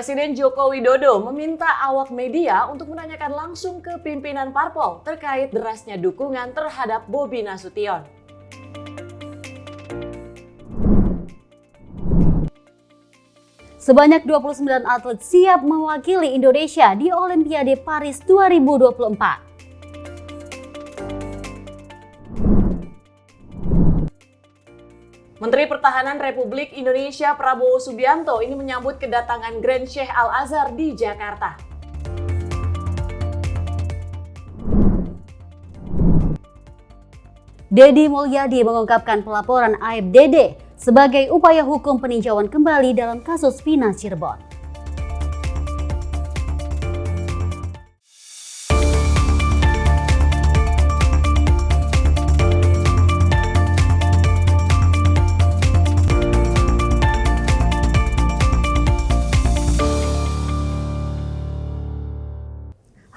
Presiden Joko Widodo meminta awak media untuk menanyakan langsung ke pimpinan parpol terkait derasnya dukungan terhadap Bobi Nasution. Sebanyak 29 atlet siap mewakili Indonesia di Olimpiade Paris 2024. Menteri Pertahanan Republik Indonesia Prabowo Subianto ini menyambut kedatangan Grand Sheikh Al-Azhar di Jakarta. Deddy Mulyadi mengungkapkan pelaporan aib Dede sebagai upaya hukum peninjauan kembali dalam kasus Vina Cirebon.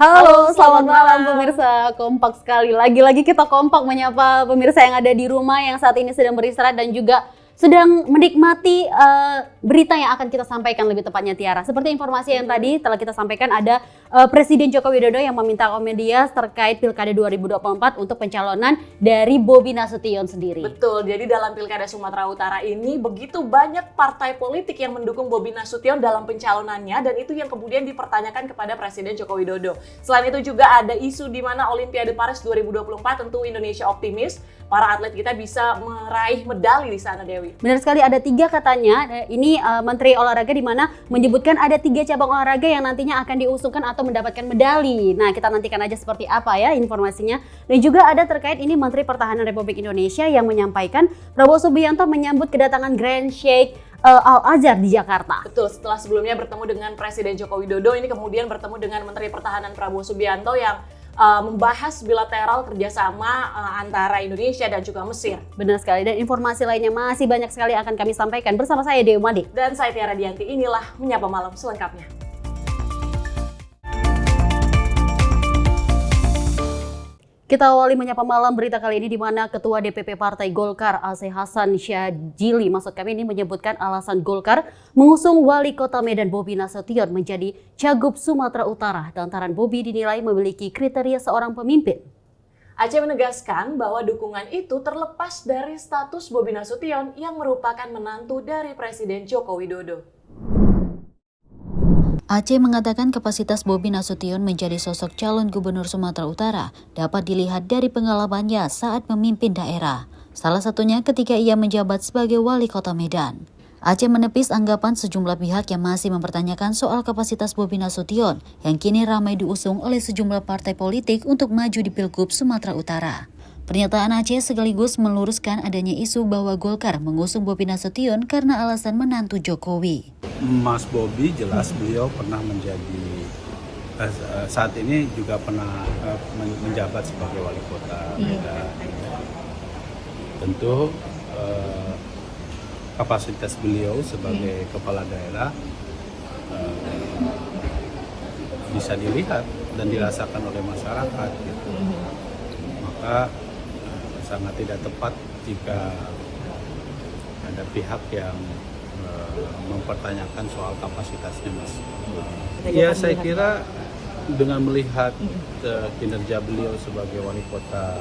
Halo, selamat malam pemirsa. Kompak sekali. Lagi-lagi kita kompak menyapa pemirsa yang ada di rumah yang saat ini sedang beristirahat dan juga sedang menikmati berita yang akan kita sampaikan, lebih tepatnya Tiara. Seperti informasi yang tadi telah kita sampaikan, ada Presiden Joko Widodo yang meminta media terkait Pilkada 2024 untuk pencalonan dari Bobi Nasution sendiri. Betul, jadi dalam Pilkada Sumatera Utara ini begitu banyak partai politik yang mendukung Bobi Nasution dalam pencalonannya, dan itu yang kemudian dipertanyakan kepada Presiden Joko Widodo. Selain itu juga ada isu di mana Olimpiade Paris 2024 tentu Indonesia optimis para atlet kita bisa meraih medali di sana, Dewi. Benar sekali, ada 3 katanya. Ini Menteri Olahraga di mana menyebutkan ada 3 cabang olahraga yang nantinya akan diusungkan atau mendapatkan medali. Nah, kita nantikan aja seperti apa ya informasinya. Dan juga ada terkait ini Menteri Pertahanan Republik Indonesia yang menyampaikan Prabowo Subianto menyambut kedatangan Grand Sheikh Al-Azhar di Jakarta. Betul, setelah sebelumnya bertemu dengan Presiden Joko Widodo, ini kemudian bertemu dengan Menteri Pertahanan Prabowo Subianto yang membahas bilateral kerjasama antara Indonesia dan juga Mesir. Benar sekali, dan informasi lainnya masih banyak sekali akan kami sampaikan bersama saya Dewi Madi. Dan saya Tiara Dianti, inilah Menyapa Malam selengkapnya. Kita awali Menyapa Malam berita kali ini di mana Ketua DPP Partai Golkar Aceh Hasan Syadzili ini menyebutkan alasan Golkar mengusung Wali Kota Medan Bobi Nasution menjadi Cagup Sumatera Utara lantaran Bobi dinilai memiliki kriteria seorang pemimpin. Aceh menegaskan bahwa dukungan itu terlepas dari status Bobi Nasution yang merupakan menantu dari Presiden Joko Widodo. Aceh mengatakan kapasitas Bobi Nasution menjadi sosok calon gubernur Sumatera Utara dapat dilihat dari pengalamannya saat memimpin daerah. Salah satunya ketika ia menjabat sebagai wali kota Medan. Aceh menepis anggapan sejumlah pihak yang masih mempertanyakan soal kapasitas Bobi Nasution yang kini ramai diusung oleh sejumlah partai politik untuk maju di Pilgub Sumatera Utara. Pernyataan Aceh sekaligus meluruskan adanya isu bahwa Golkar mengusung Bobi Nasution karena alasan menantu Jokowi. Mas Bobi jelas beliau pernah menjadi, saat ini juga pernah menjabat sebagai wali kota Medan. Tentu kapasitas beliau sebagai kepala daerah bisa dilihat dan dirasakan oleh masyarakat gitu. Maka sangat tidak tepat jika ada pihak yang mempertanyakan soal kapasitasnya Mas Bobi. Ya, saya kira dengan melihat kinerja beliau sebagai wali kota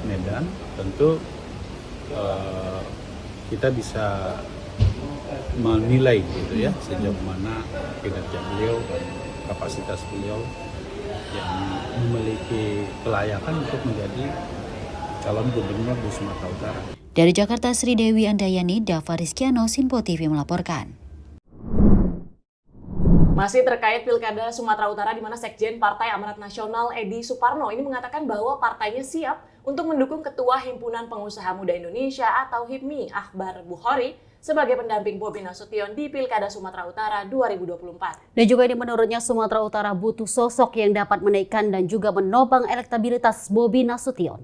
Medan, tentu kita bisa menilai gitu ya sejauh mana kinerja beliau dan kapasitas beliau yang memiliki kelayakan untuk menjadi calon gubernur di Sumatera Utara. Dari Jakarta, Sri Dewi Andayani, Dava Rizkiano, Sinpo TV melaporkan. Masih terkait Pilkada Sumatera Utara, di mana Sekjen Partai Amanat Nasional Edi Suparno ini mengatakan bahwa partainya siap untuk mendukung Ketua Himpunan Pengusaha Muda Indonesia atau HIPMI, Akbar Bukhori, sebagai pendamping Bobi Nasution di Pilkada Sumatera Utara 2024. Dan juga ini menurutnya Sumatera Utara butuh sosok yang dapat menaikkan dan juga menopang elektabilitas Bobi Nasution.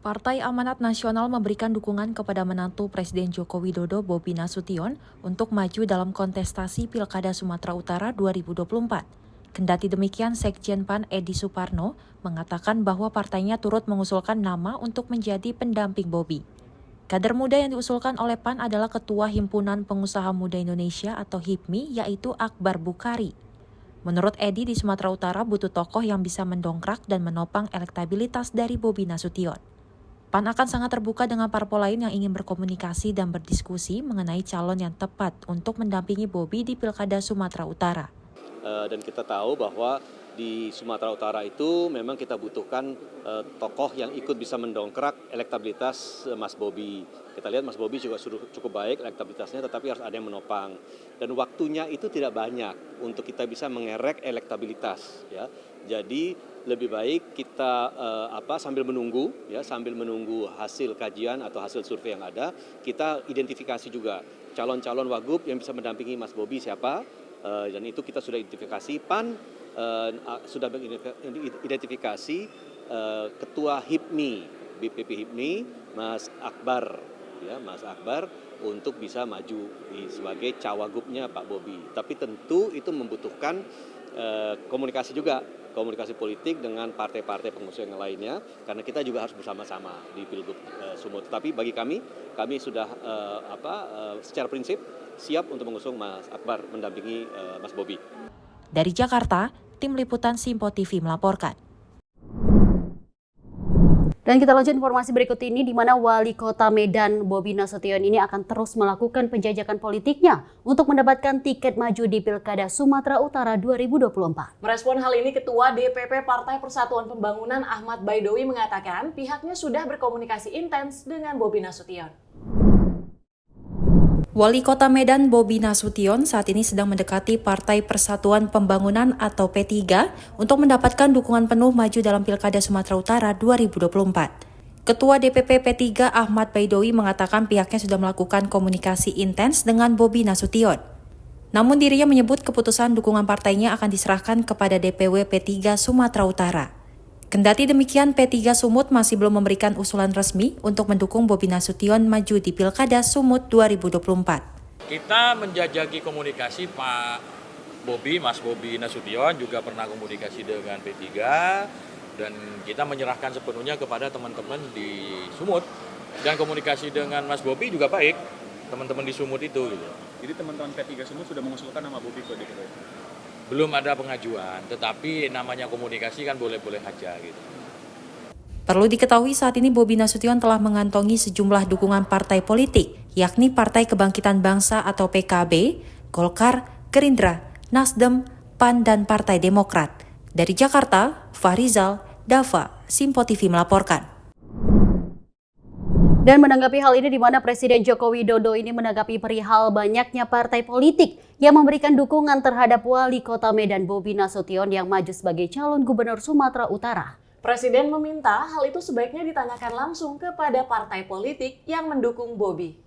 Partai Amanat Nasional memberikan dukungan kepada menantu Presiden Joko Widodo Bobi Nasution untuk maju dalam kontestasi Pilkada Sumatera Utara 2024. Kendati demikian, Sekjen PAN Edi Suparno mengatakan bahwa partainya turut mengusulkan nama untuk menjadi pendamping Bobi. Kader muda yang diusulkan oleh PAN adalah Ketua Himpunan Pengusaha Muda Indonesia atau HIPMI, yaitu Akbar Bukhari. Menurut Edi, di Sumatera Utara butuh tokoh yang bisa mendongkrak dan menopang elektabilitas dari Bobi Nasution. PAN akan sangat terbuka dengan parpol lain yang ingin berkomunikasi dan berdiskusi mengenai calon yang tepat untuk mendampingi Bobi di Pilkada Sumatera Utara. Dan kita tahu bahwa di Sumatera Utara itu memang kita butuhkan tokoh yang ikut bisa mendongkrak elektabilitas Mas Bobi. Kita lihat Mas Bobi juga sudah cukup baik elektabilitasnya, tetapi harus ada yang menopang. Dan waktunya itu tidak banyak untuk kita bisa mengerek elektabilitas. Ya. Jadi lebih baik kita sambil menunggu hasil kajian atau hasil survei yang ada, kita identifikasi juga calon-calon wagub yang bisa mendampingi Mas Bobi siapa. Dan itu kita sudah identifikasi. PAN sudah mengidentifikasi Ketua HIPMI, BPP HIPMI, Mas Akbar, untuk bisa maju sebagai cawagupnya Pak Bobi. Tapi tentu itu membutuhkan komunikasi juga, komunikasi politik dengan partai-partai pengusung yang lainnya, karena kita juga harus bersama-sama di Pilgub Sumut. Tapi bagi kami sudah secara prinsip siap untuk mengusung Mas Akbar mendampingi Mas Bobi. Dari Jakarta, Tim Liputan Simpo TV melaporkan. Dan kita lanjut informasi berikut ini, di mana Wali Kota Medan Bobi Nasution ini akan terus melakukan penjajakan politiknya untuk mendapatkan tiket maju di Pilkada Sumatera Utara 2024. Merespon hal ini, Ketua DPP Partai Persatuan Pembangunan Ahmad Baidowi mengatakan pihaknya sudah berkomunikasi intens dengan Bobi Nasution. Wali Kota Medan Bobi Nasution saat ini sedang mendekati Partai Persatuan Pembangunan atau P3 untuk mendapatkan dukungan penuh maju dalam Pilkada Sumatera Utara 2024. Ketua DPP P3 Ahmad Baidowi mengatakan pihaknya sudah melakukan komunikasi intens dengan Bobi Nasution. Namun dirinya menyebut keputusan dukungan partainya akan diserahkan kepada DPW P3 Sumatera Utara. Kendati demikian, P3 Sumut masih belum memberikan usulan resmi untuk mendukung Bobi Nasution maju di Pilkada Sumut 2024. Kita menjajaki komunikasi Pak Bobi, Mas Bobi Nasution juga pernah komunikasi dengan P3 dan kita menyerahkan sepenuhnya kepada teman-teman di Sumut. Dan komunikasi dengan Mas Bobi juga baik, teman-teman di Sumut itu. Gitu. Jadi teman-teman P3 Sumut sudah mengusulkan nama Bobi ke DPW? Belum ada pengajuan, tetapi namanya komunikasi kan boleh-boleh aja gitu. Perlu diketahui saat ini Bobi Nasution telah mengantongi sejumlah dukungan partai politik, yakni Partai Kebangkitan Bangsa atau PKB, Golkar, Gerindra, Nasdem, PAN, dan Partai Demokrat. Dari Jakarta, Fahrizal, Dava, Simpo TV melaporkan. Dan menanggapi hal ini, di mana Presiden Joko Widodo ini menanggapi perihal banyaknya partai politik yang memberikan dukungan terhadap Wali Kota Medan Bobi Nasution yang maju sebagai calon Gubernur Sumatera Utara. Presiden meminta hal itu sebaiknya ditanyakan langsung kepada partai politik yang mendukung Bobi.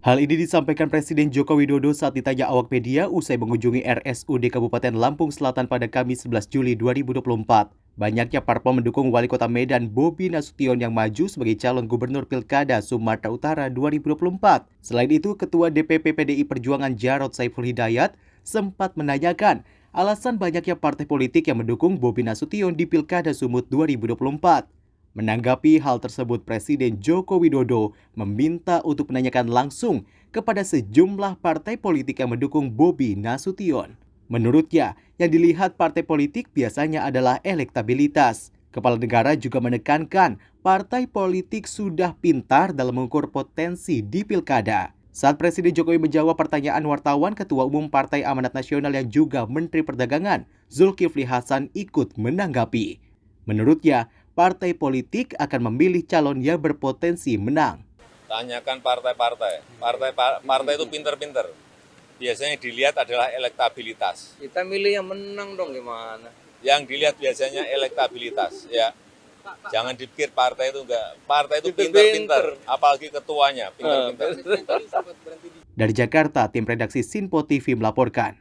Hal ini disampaikan Presiden Joko Widodo saat ditanya awak media usai mengunjungi RSUD Kabupaten Lampung Selatan pada Kamis 11 Juli 2024. Banyaknya parpol mendukung Wali Kota Medan Bobi Nasution yang maju sebagai calon Gubernur Pilkada Sumatera Utara 2024. Selain itu, Ketua DPP PDI Perjuangan Jarod Saiful Hidayat sempat menanyakan alasan banyaknya partai politik yang mendukung Bobi Nasution di Pilkada Sumut 2024. Menanggapi hal tersebut, Presiden Joko Widodo meminta untuk menanyakan langsung kepada sejumlah partai politik yang mendukung Bobi Nasution. Menurutnya, yang dilihat partai politik biasanya adalah elektabilitas. Kepala negara juga menekankan partai politik sudah pintar dalam mengukur potensi di pilkada. Saat Presiden Jokowi menjawab pertanyaan wartawan, Ketua Umum Partai Amanat Nasional yang juga Menteri Perdagangan, Zulkifli Hasan ikut menanggapi. Menurutnya, partai politik akan memilih calon yang berpotensi menang. Tanyakan partai-partai. Partai itu pinter-pinter. Biasanya dilihat adalah elektabilitas. Kita milih yang menang dong, gimana? Yang dilihat biasanya elektabilitas, ya. Jangan dipikir partai itu enggak. Partai itu pinter-pinter, apalagi ketuanya pinter-pinter. Dari Jakarta, tim redaksi Simpo TV melaporkan.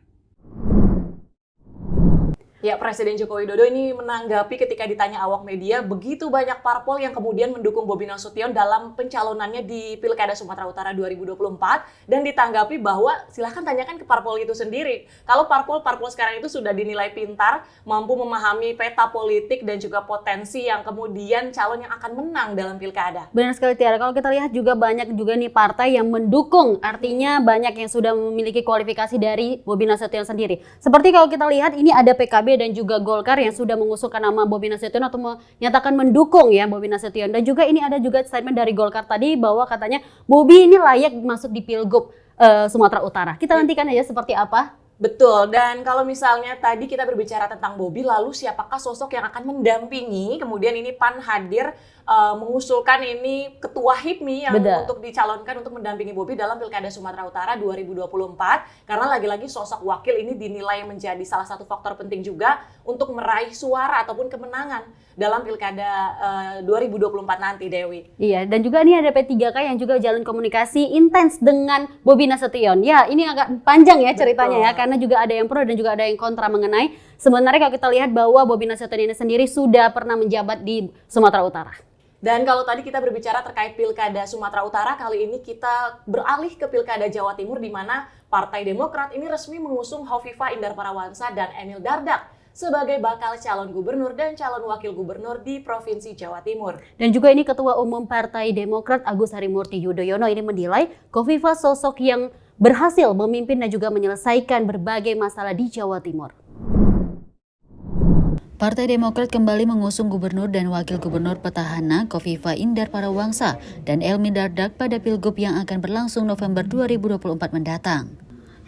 Ya, Presiden Joko Widodo ini menanggapi ketika ditanya awak media, begitu banyak parpol yang kemudian mendukung Bobi Nasution dalam pencalonannya di Pilkada Sumatera Utara 2024, dan ditanggapi bahwa silahkan tanyakan ke parpol itu sendiri. Kalau parpol sekarang itu sudah dinilai pintar, mampu memahami peta politik dan juga potensi yang kemudian calon yang akan menang dalam Pilkada. Benar sekali Tiara, kalau kita lihat juga banyak juga nih partai yang mendukung, artinya banyak yang sudah memiliki kualifikasi dari Bobi Nasution sendiri. Seperti kalau kita lihat ini ada PKB dan juga Golkar yang sudah mengusulkan nama Bobi Nasution atau menyatakan mendukung ya Bobi Nasution. Dan juga ini ada juga statement dari Golkar tadi bahwa katanya Bobi ini layak masuk di Pilgub Sumatera Utara. Kita nantikan aja seperti apa. Betul, dan kalau misalnya tadi kita berbicara tentang Bobi, lalu siapakah sosok yang akan mendampingi? Kemudian ini PAN hadir mengusulkan ini Ketua HIPMI yang untuk dicalonkan untuk mendampingi Bobi dalam Pilkada Sumatera Utara 2024. Karena lagi-lagi sosok wakil ini dinilai menjadi salah satu faktor penting juga untuk meraih suara ataupun kemenangan dalam Pilkada 2024 nanti, Dewi. Iya, dan juga ini ada P3K yang juga jalin komunikasi intens dengan Bobi Nasution. Ya, ini agak panjang ya ceritanya ya, karena juga ada yang pro dan juga ada yang kontra mengenai. Sebenarnya kalau kita lihat bahwa Bobi Nasution ini sendiri sudah pernah menjabat di Sumatera Utara. Dan kalau tadi kita berbicara terkait Pilkada Sumatera Utara, kali ini kita beralih ke Pilkada Jawa Timur di mana Partai Demokrat ini resmi mengusung Hovifah Indar Parawansa dan Emil Dardak sebagai bakal calon gubernur dan calon wakil gubernur di Provinsi Jawa Timur. Dan juga ini Ketua Umum Partai Demokrat Agus Harimurti Yudhoyono ini menilai Hovifah sosok yang berhasil memimpin dan juga menyelesaikan berbagai masalah di Jawa Timur. Partai Demokrat kembali mengusung gubernur dan wakil gubernur petahana Hovifah Indar Parawansa dan Emil Dardak pada Pilgub yang akan berlangsung November 2024 mendatang.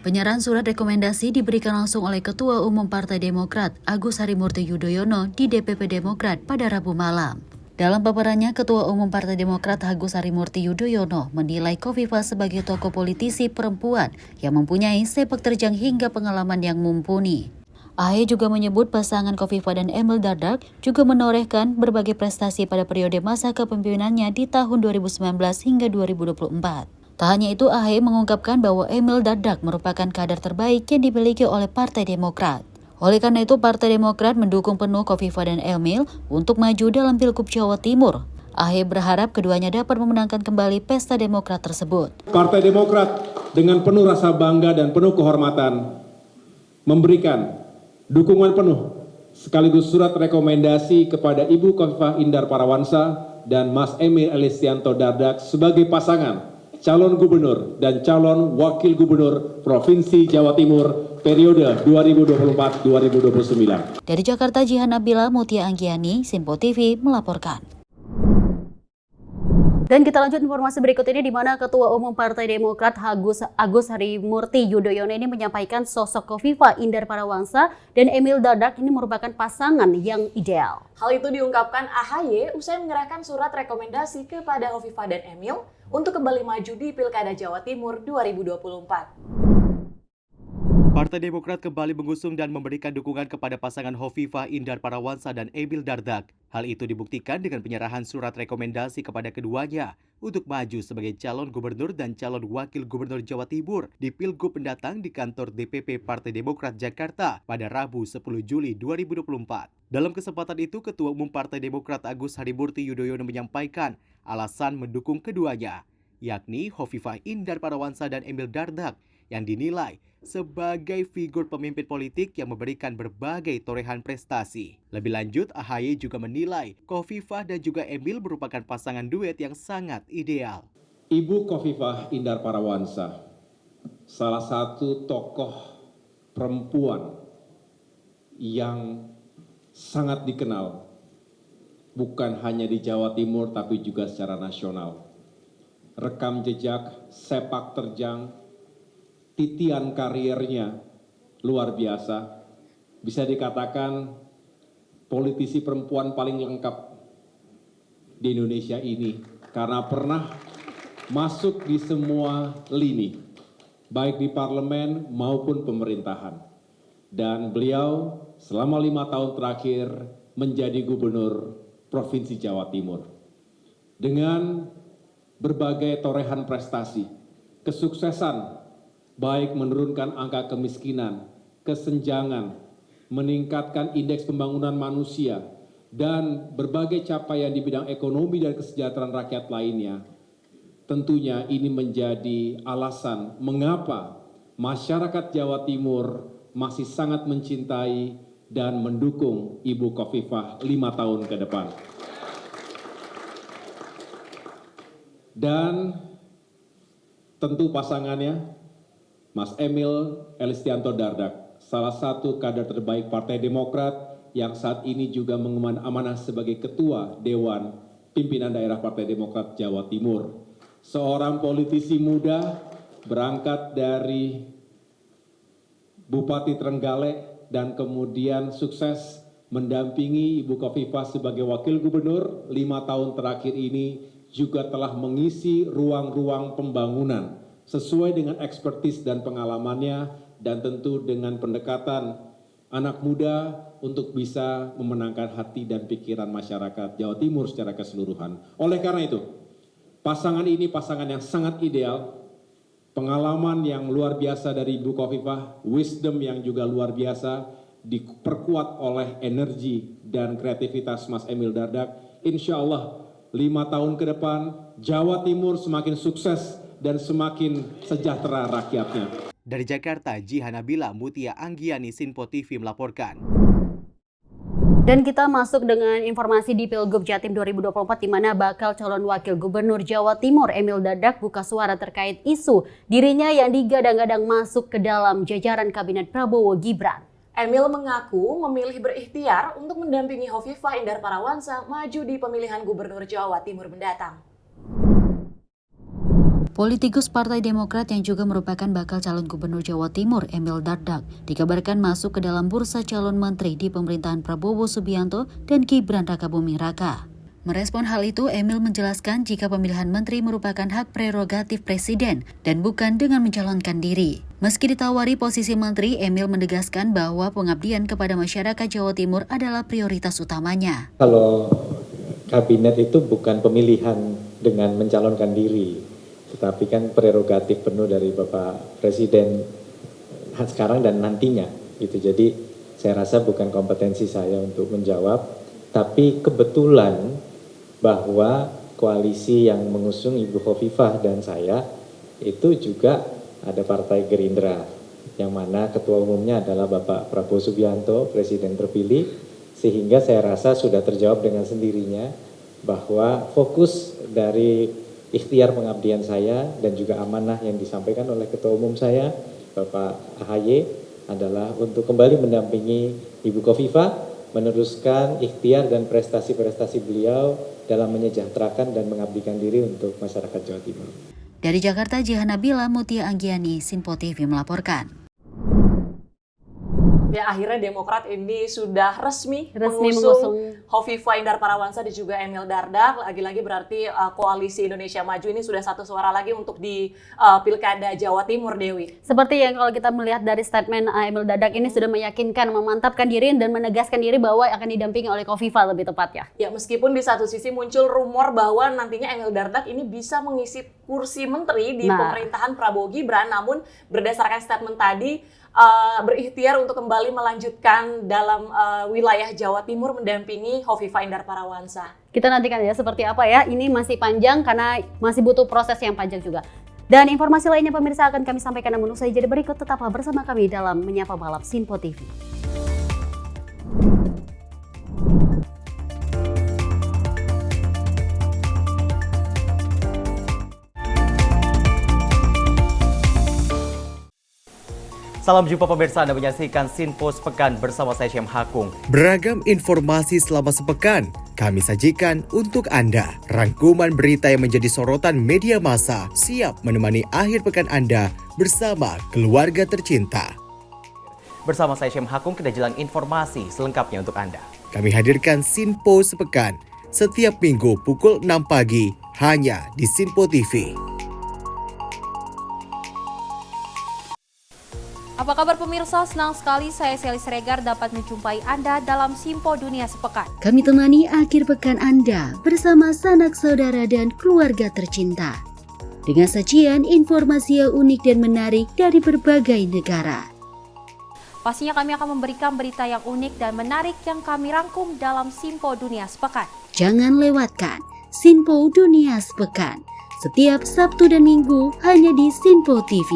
Penyerahan surat rekomendasi diberikan langsung oleh Ketua Umum Partai Demokrat Agus Harimurti Yudhoyono di DPP Demokrat pada Rabu malam. Dalam paparannya, Ketua Umum Partai Demokrat Agus Harimurti Yudhoyono menilai Hovifah sebagai tokoh politisi perempuan yang mempunyai sepak terjang hingga pengalaman yang mumpuni. AHY juga menyebut pasangan Hovifah dan Emil Dardak juga menorehkan berbagai prestasi pada periode masa kepemimpinannya di tahun 2019 hingga 2024. Tak hanya itu, AHY mengungkapkan bahwa Emil Dardak merupakan kader terbaik yang dimiliki oleh Partai Demokrat. Oleh karena itu, Partai Demokrat mendukung penuh Hovifah dan Emil untuk maju dalam Pilgub Jawa Timur. AHY berharap keduanya dapat memenangkan kembali pesta Demokrat tersebut. Partai Demokrat dengan penuh rasa bangga dan penuh kehormatan memberikan dukungan penuh sekaligus surat rekomendasi kepada Ibu Hovifah Indar Parawansa dan Mas Emil Elestianto Dardak sebagai pasangan calon gubernur dan calon wakil gubernur Provinsi Jawa Timur periode 2024-2029. Dari Jakarta, Jihan Nabila, Mutia Anggiani, Simpo TV melaporkan. Dan kita lanjut informasi berikut ini di mana Ketua Umum Partai Demokrat Agus Harimurti Yudhoyono ini menyampaikan sosok Hovifah Indar Parawansa dan Emil Dardak ini merupakan pasangan yang ideal. Hal itu diungkapkan AHY usai menyerahkan surat rekomendasi kepada Hovifah dan Emil untuk kembali maju di Pilkada Jawa Timur 2024. Partai Demokrat kembali mengusung dan memberikan dukungan kepada pasangan Hovifah Indar Parawansa dan Emil Dardak. Hal itu dibuktikan dengan penyerahan surat rekomendasi kepada keduanya untuk maju sebagai calon gubernur dan calon wakil gubernur Jawa Timur di Pilgub mendatang di kantor DPP Partai Demokrat Jakarta pada Rabu 10 Juli 2024. Dalam kesempatan itu, Ketua Umum Partai Demokrat Agus Harimurti Yudhoyono menyampaikan alasan mendukung keduanya, yakni Hovifah Indar Parawansa dan Emil Dardak yang dinilai sebagai figur pemimpin politik yang memberikan berbagai torehan prestasi. Lebih lanjut, AHY juga menilai Hovifah dan juga Emil merupakan pasangan duet yang sangat ideal. Ibu Hovifah Indar Parawansa, salah satu tokoh perempuan yang sangat dikenal, bukan hanya di Jawa Timur tapi juga secara nasional. Rekam jejak, sepak terjang, titian karirnya luar biasa. Bisa dikatakan politisi perempuan paling lengkap di Indonesia ini karena pernah masuk di semua lini, baik di parlemen maupun pemerintahan. Dan beliau selama 5 tahun terakhir menjadi gubernur Provinsi Jawa Timur. Dengan berbagai torehan prestasi, kesuksesan, baik menurunkan angka kemiskinan, kesenjangan, meningkatkan indeks pembangunan manusia, dan berbagai capaian di bidang ekonomi dan kesejahteraan rakyat lainnya, tentunya ini menjadi alasan mengapa masyarakat Jawa Timur masih sangat mencintai dan mendukung Ibu Khofifah 5 tahun ke depan. Dan tentu pasangannya, Mas Emil Elistianto Dardak, salah satu kader terbaik Partai Demokrat yang saat ini juga mengemban amanah sebagai Ketua Dewan Pimpinan Daerah Partai Demokrat Jawa Timur. Seorang politisi muda berangkat dari Bupati Trenggalek dan kemudian sukses mendampingi Ibu Khofifah sebagai Wakil Gubernur 5 tahun terakhir ini, juga telah mengisi ruang-ruang pembangunan sesuai dengan ekspertis dan pengalamannya, dan tentu dengan pendekatan anak muda untuk bisa memenangkan hati dan pikiran masyarakat Jawa Timur secara keseluruhan. Oleh karena itu, pasangan ini pasangan yang sangat ideal, pengalaman yang luar biasa dari Ibu Khofifah, wisdom yang juga luar biasa, diperkuat oleh energi dan kreativitas Mas Emil Dardak. Insya Allah 5 tahun ke depan Jawa Timur semakin sukses dan semakin sejahtera rakyatnya. Dari Jakarta, Jihan Nabila Mutia Anggiani, Sinpo TV melaporkan. Dan kita masuk dengan informasi di Pilgub Jatim 2024 di mana bakal calon wakil gubernur Jawa Timur Emil Dardak buka suara terkait isu dirinya yang digadang-gadang masuk ke dalam jajaran kabinet Prabowo Gibran. Emil mengaku memilih berikhtiar untuk mendampingi Khofifah Indar Parawansa maju di pemilihan gubernur Jawa Timur mendatang. Politikus Partai Demokrat yang juga merupakan bakal calon gubernur Jawa Timur Emil Dardak dikabarkan masuk ke dalam bursa calon menteri di pemerintahan Prabowo Subianto dan Gibran Rakabuming Raka. Merespon hal itu, Emil menjelaskan jika pemilihan menteri merupakan hak prerogatif presiden dan bukan dengan mencalonkan diri. Meski ditawari posisi menteri, Emil menegaskan bahwa pengabdian kepada masyarakat Jawa Timur adalah prioritas utamanya. Kalau kabinet itu bukan pemilihan dengan mencalonkan diri, tetapi kan prerogatif penuh dari Bapak Presiden sekarang dan nantinya. Gitu. Jadi saya rasa bukan kompetensi saya untuk menjawab, tapi kebetulan bahwa koalisi yang mengusung Ibu Khofifah dan saya itu juga ada Partai Gerindra, yang mana ketua umumnya adalah Bapak Prabowo Subianto, Presiden terpilih, sehingga saya rasa sudah terjawab dengan sendirinya bahwa fokus dari ikhtiar pengabdian saya dan juga amanah yang disampaikan oleh ketua umum saya, Bapak AHY, adalah untuk kembali mendampingi Ibu Khofifah, meneruskan ikhtiar dan prestasi-prestasi beliau dalam menyejahterakan dan mengabdikan diri untuk masyarakat Jawa Timur. Dari Jakarta, Jihan Nabila Mutia Anggiani, Sinpo TV melaporkan. Ya, akhirnya Demokrat ini sudah resmi mengusung Khofifah Indar Parawansa dan juga Emil Dardak. Lagi-lagi berarti koalisi Indonesia Maju ini sudah satu suara lagi untuk di Pilkada Jawa Timur, Dewi. Seperti yang kalau kita melihat dari statement Emil Dardak ini sudah meyakinkan, memantapkan diri dan menegaskan diri bahwa akan didampingi oleh Khofifah lebih tepatnya. Ya, meskipun di satu sisi muncul rumor bahwa nantinya Emil Dardak ini bisa mengisi kursi menteri di pemerintahan Prabowo Gibran, namun berdasarkan statement tadi berikhtiar untuk kembali melanjutkan dalam wilayah Jawa Timur mendampingi Khofifah Indar Parawansa. Kita nantikan ya seperti apa ya, ini masih panjang karena masih butuh proses yang panjang juga. Dan informasi lainnya pemirsa akan kami sampaikan namun usai jeda berikut, tetaplah bersama kami dalam Menyapa Malam Sinpo TV. Salam jumpa pemirsa, Anda menyaksikan Sinpo Sepekan bersama saya Syam Hakung. Beragam informasi selama sepekan kami sajikan untuk Anda. Rangkuman berita yang menjadi sorotan media massa siap menemani akhir pekan Anda bersama keluarga tercinta. Bersama saya Syam Hakung, kita jelang informasi selengkapnya untuk Anda. Kami hadirkan Sinpo Sepekan setiap minggu pukul 6 pagi hanya di Sinpo TV. Apa kabar pemirsa? Senang sekali saya Sally Siregar dapat menjumpai Anda dalam Sinpo Dunia Sepekan. Kami temani akhir pekan Anda bersama sanak saudara dan keluarga tercinta. Dengan sajian informasi yang unik dan menarik dari berbagai negara. Pastinya kami akan memberikan berita yang unik dan menarik yang kami rangkum dalam Simpo Dunia Sepekan. Jangan lewatkan Simpo Dunia Sepekan setiap Sabtu dan Minggu hanya di Simpo TV.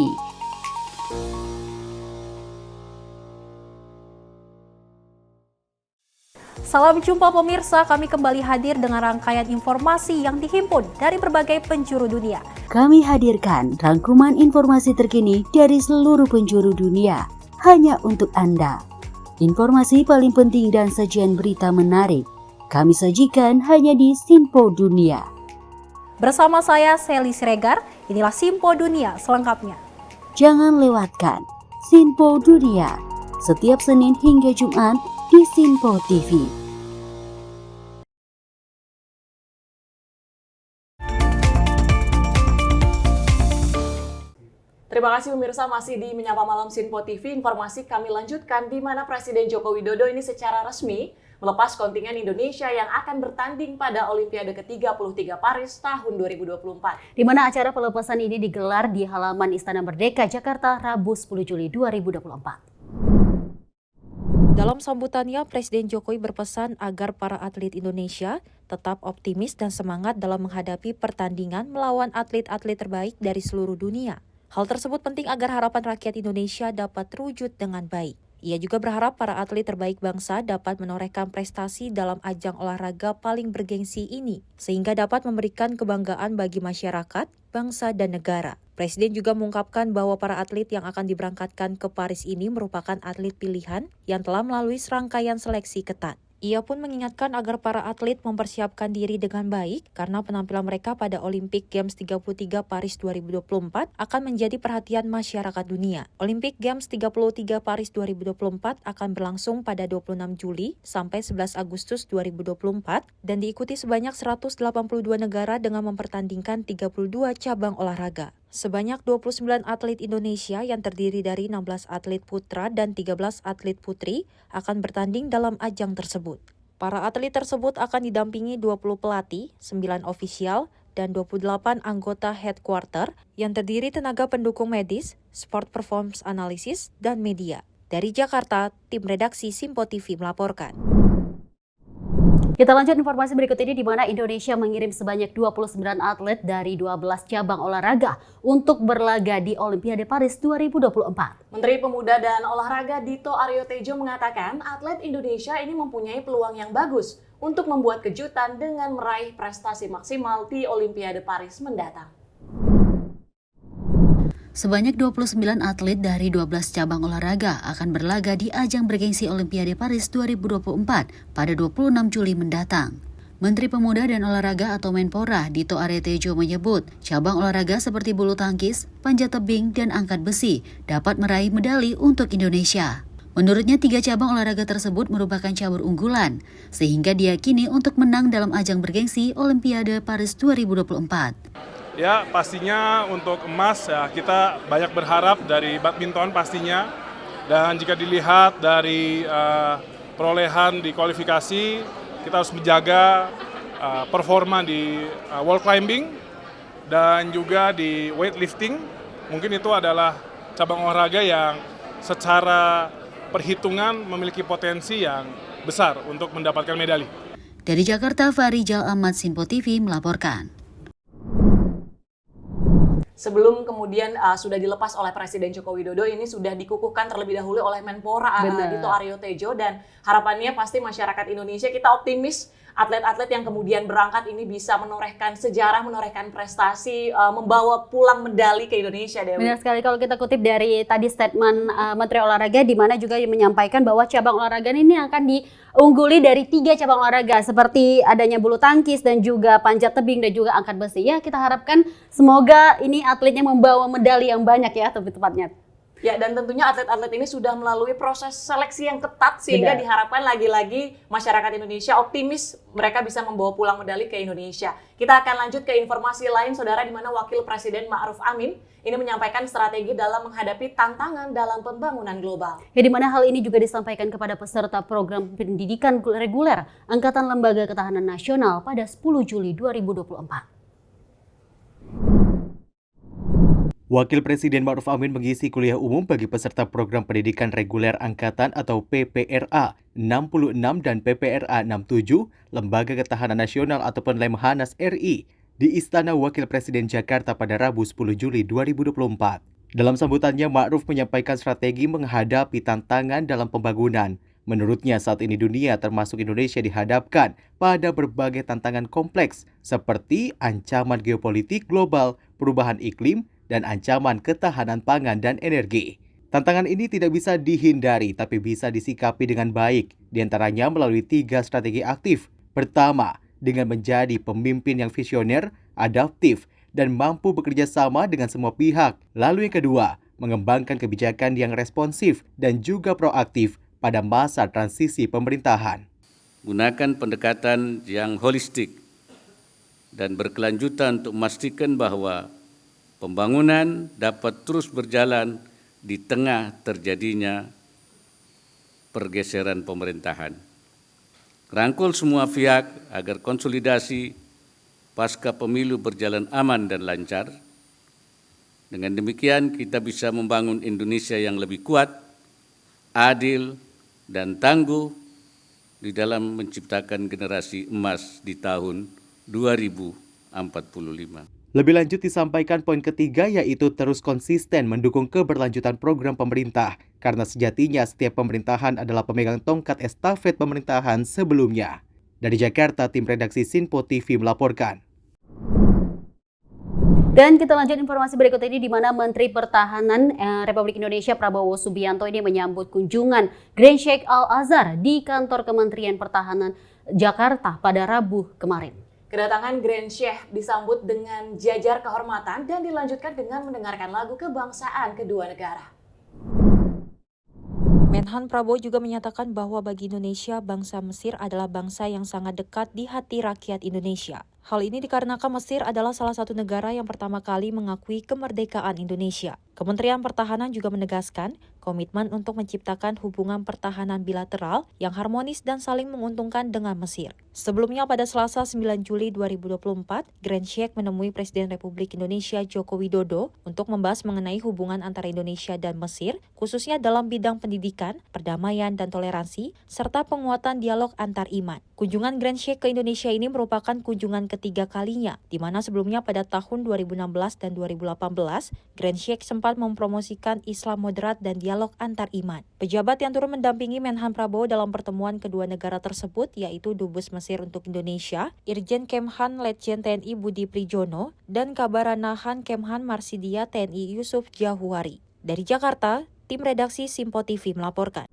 Salam jumpa pemirsa, kami kembali hadir dengan rangkaian informasi yang dihimpun dari berbagai penjuru dunia. Kami hadirkan rangkuman informasi terkini dari seluruh penjuru dunia hanya untuk Anda. Informasi paling penting dan sajian berita menarik kami sajikan hanya di Simpo Dunia. Bersama saya Sally Siregar, inilah Simpo Dunia selengkapnya. Jangan lewatkan Simpo Dunia setiap Senin hingga Jumat di Simpo TV. Terima kasih pemirsa, masih di Menyapa Malam Simpo TV. Informasi kami lanjutkan di mana Presiden Joko Widodo ini secara resmi melepas kontingen Indonesia yang akan bertanding pada Olimpiade ke-33 Paris tahun 2024. Di mana acara pelepasan ini digelar di halaman Istana Merdeka, Jakarta, Rabu 10 Juli 2024. Dalam sambutannya, Presiden Jokowi berpesan agar para atlet Indonesia tetap optimis dan semangat dalam menghadapi pertandingan melawan atlet-atlet terbaik dari seluruh dunia. Hal tersebut penting agar harapan rakyat Indonesia dapat terwujud dengan baik. Ia juga berharap para atlet terbaik bangsa dapat menorehkan prestasi dalam ajang olahraga paling bergengsi ini, sehingga dapat memberikan kebanggaan bagi masyarakat, bangsa, dan negara. Presiden juga mengungkapkan bahwa para atlet yang akan diberangkatkan ke Paris ini merupakan atlet pilihan yang telah melalui serangkaian seleksi ketat. Ia pun mengingatkan agar para atlet mempersiapkan diri dengan baik karena penampilan mereka pada Olympic Games 33 Paris 2024 akan menjadi perhatian masyarakat dunia. Olympic Games 33 Paris 2024 akan berlangsung pada 26 Juli sampai 11 Agustus 2024 dan diikuti sebanyak 182 negara dengan mempertandingkan 32 cabang olahraga. Sebanyak 29 atlet Indonesia yang terdiri dari 16 atlet putra dan 13 atlet putri akan bertanding dalam ajang tersebut. Para atlet tersebut akan didampingi 20 pelatih, 9 ofisial, dan 28 anggota headquarter yang terdiri tenaga pendukung medis, sport performance analysis, dan media. Dari Jakarta, tim redaksi Simpo TV melaporkan. Kita lanjut informasi berikut ini di mana Indonesia mengirim sebanyak 29 atlet dari 12 cabang olahraga untuk berlaga di Olimpiade Paris 2024. Menteri Pemuda dan Olahraga Dito Aryo Tejo mengatakan atlet Indonesia ini mempunyai peluang yang bagus untuk membuat kejutan dengan meraih prestasi maksimal di Olimpiade Paris mendatang. Sebanyak 29 atlet dari 12 cabang olahraga akan berlaga di ajang bergengsi Olimpiade Paris 2024 pada 26 Juli mendatang. Menteri Pemuda dan Olahraga atau Menpora Dito Aryo Tejo menyebut cabang olahraga seperti bulu tangkis, panjat tebing, dan angkat besi dapat meraih medali untuk Indonesia. Menurutnya 3 cabang olahraga tersebut merupakan cabur unggulan, sehingga diyakini untuk menang dalam ajang bergengsi Olimpiade Paris 2024. Ya, pastinya untuk emas ya kita banyak berharap dari badminton pastinya. Dan jika dilihat dari perolehan di kualifikasi, kita harus menjaga performa di wall climbing dan juga di weightlifting. Mungkin itu adalah cabang olahraga yang secara perhitungan memiliki potensi yang besar untuk mendapatkan medali. Dari Jakarta, Farijal Ahmad, Simpo TV melaporkan. Sebelum kemudian sudah dilepas oleh Presiden Joko Widodo, ini sudah dikukuhkan terlebih dahulu oleh Menpora Dito Aryo Tejo, dan harapannya pasti masyarakat Indonesia kita optimis atlet-atlet yang kemudian berangkat ini bisa menorehkan sejarah, menorehkan prestasi, membawa pulang medali ke Indonesia. Dewi. Benar sekali, kalau kita kutip dari tadi statement Menteri Olahraga, di mana juga menyampaikan bahwa cabang olahraga ini akan diungguli dari 3 cabang olahraga seperti adanya bulu tangkis dan juga panjat tebing dan juga angkat besi. Ya, kita harapkan semoga ini atletnya membawa medali yang banyak ya, lebih tepatnya. Ya, dan tentunya atlet-atlet ini sudah melalui proses seleksi yang ketat sehingga diharapkan lagi-lagi masyarakat Indonesia optimis mereka bisa membawa pulang medali ke Indonesia. Kita akan lanjut ke informasi lain, Saudara, di mana Wakil Presiden Ma'ruf Amin ini menyampaikan strategi dalam menghadapi tantangan dalam pembangunan global. Ya, di mana hal ini juga disampaikan kepada peserta program pendidikan reguler Angkatan Lembaga Ketahanan Nasional pada 10 Juli 2024. Wakil Presiden Ma'ruf Amin mengisi kuliah umum bagi peserta program pendidikan reguler angkatan atau PPRA 66 dan PPRA 67 Lembaga Ketahanan Nasional ataupun Lemhanas RI di Istana Wakil Presiden Jakarta pada Rabu 10 Juli 2024. Dalam sambutannya, Ma'ruf menyampaikan strategi menghadapi tantangan dalam pembangunan. Menurutnya, saat ini dunia termasuk Indonesia dihadapkan pada berbagai tantangan kompleks seperti ancaman geopolitik global, perubahan iklim, dan ancaman ketahanan pangan dan energi. Tantangan ini tidak bisa dihindari, tapi bisa disikapi dengan baik, diantaranya melalui 3 strategi aktif. Pertama, dengan menjadi pemimpin yang visioner, adaptif, dan mampu bekerja sama dengan semua pihak. Lalu yang kedua, mengembangkan kebijakan yang responsif dan juga proaktif pada masa transisi pemerintahan. Gunakan pendekatan yang holistik dan berkelanjutan untuk memastikan bahwa pembangunan dapat terus berjalan di tengah terjadinya pergeseran pemerintahan. Rangkul semua pihak agar konsolidasi pasca pemilu berjalan aman dan lancar. Dengan demikian kita bisa membangun Indonesia yang lebih kuat, adil, dan tangguh di dalam menciptakan generasi emas di tahun 2045. Lebih lanjut disampaikan poin ketiga yaitu terus konsisten mendukung keberlanjutan program pemerintah karena sejatinya setiap pemerintahan adalah pemegang tongkat estafet pemerintahan sebelumnya. Dari Jakarta, tim redaksi Sinpo TV melaporkan. Dan kita lanjut informasi berikut ini di mana Menteri Pertahanan Republik Indonesia Prabowo Subianto ini menyambut kunjungan Grand Sheikh Al-Azhar di kantor Kementerian Pertahanan Jakarta pada Rabu kemarin. Kedatangan Grand Sheikh disambut dengan jajar kehormatan dan dilanjutkan dengan mendengarkan lagu kebangsaan kedua negara. Menhan Prabowo juga menyatakan bahwa bagi Indonesia, bangsa Mesir adalah bangsa yang sangat dekat di hati rakyat Indonesia. Hal ini dikarenakan Mesir adalah salah satu negara yang pertama kali mengakui kemerdekaan Indonesia. Kementerian Pertahanan juga menegaskan komitmen untuk menciptakan hubungan pertahanan bilateral yang harmonis dan saling menguntungkan dengan Mesir. Sebelumnya pada Selasa 9 Juli 2024, Grand Sheikh menemui Presiden Republik Indonesia Joko Widodo untuk membahas mengenai hubungan antara Indonesia dan Mesir, khususnya dalam bidang pendidikan, perdamaian dan toleransi, serta penguatan dialog antar iman. Kunjungan Grand Sheikh ke Indonesia ini merupakan kunjungan ketiga kalinya, di mana sebelumnya pada tahun 2016 dan 2018, Grand Sheikh sempat mempromosikan Islam moderat dan dialog antar iman. Pejabat yang turut mendampingi Menhan Prabowo dalam pertemuan kedua negara tersebut yaitu Dubes Mesir untuk Indonesia, Irjen Kemhan Letjen TNI Budi Prijono, dan Kabaranahan Kemhan Marsidia TNI Yusuf Jahuari. Dari Jakarta, tim redaksi Sinpo TV melaporkan.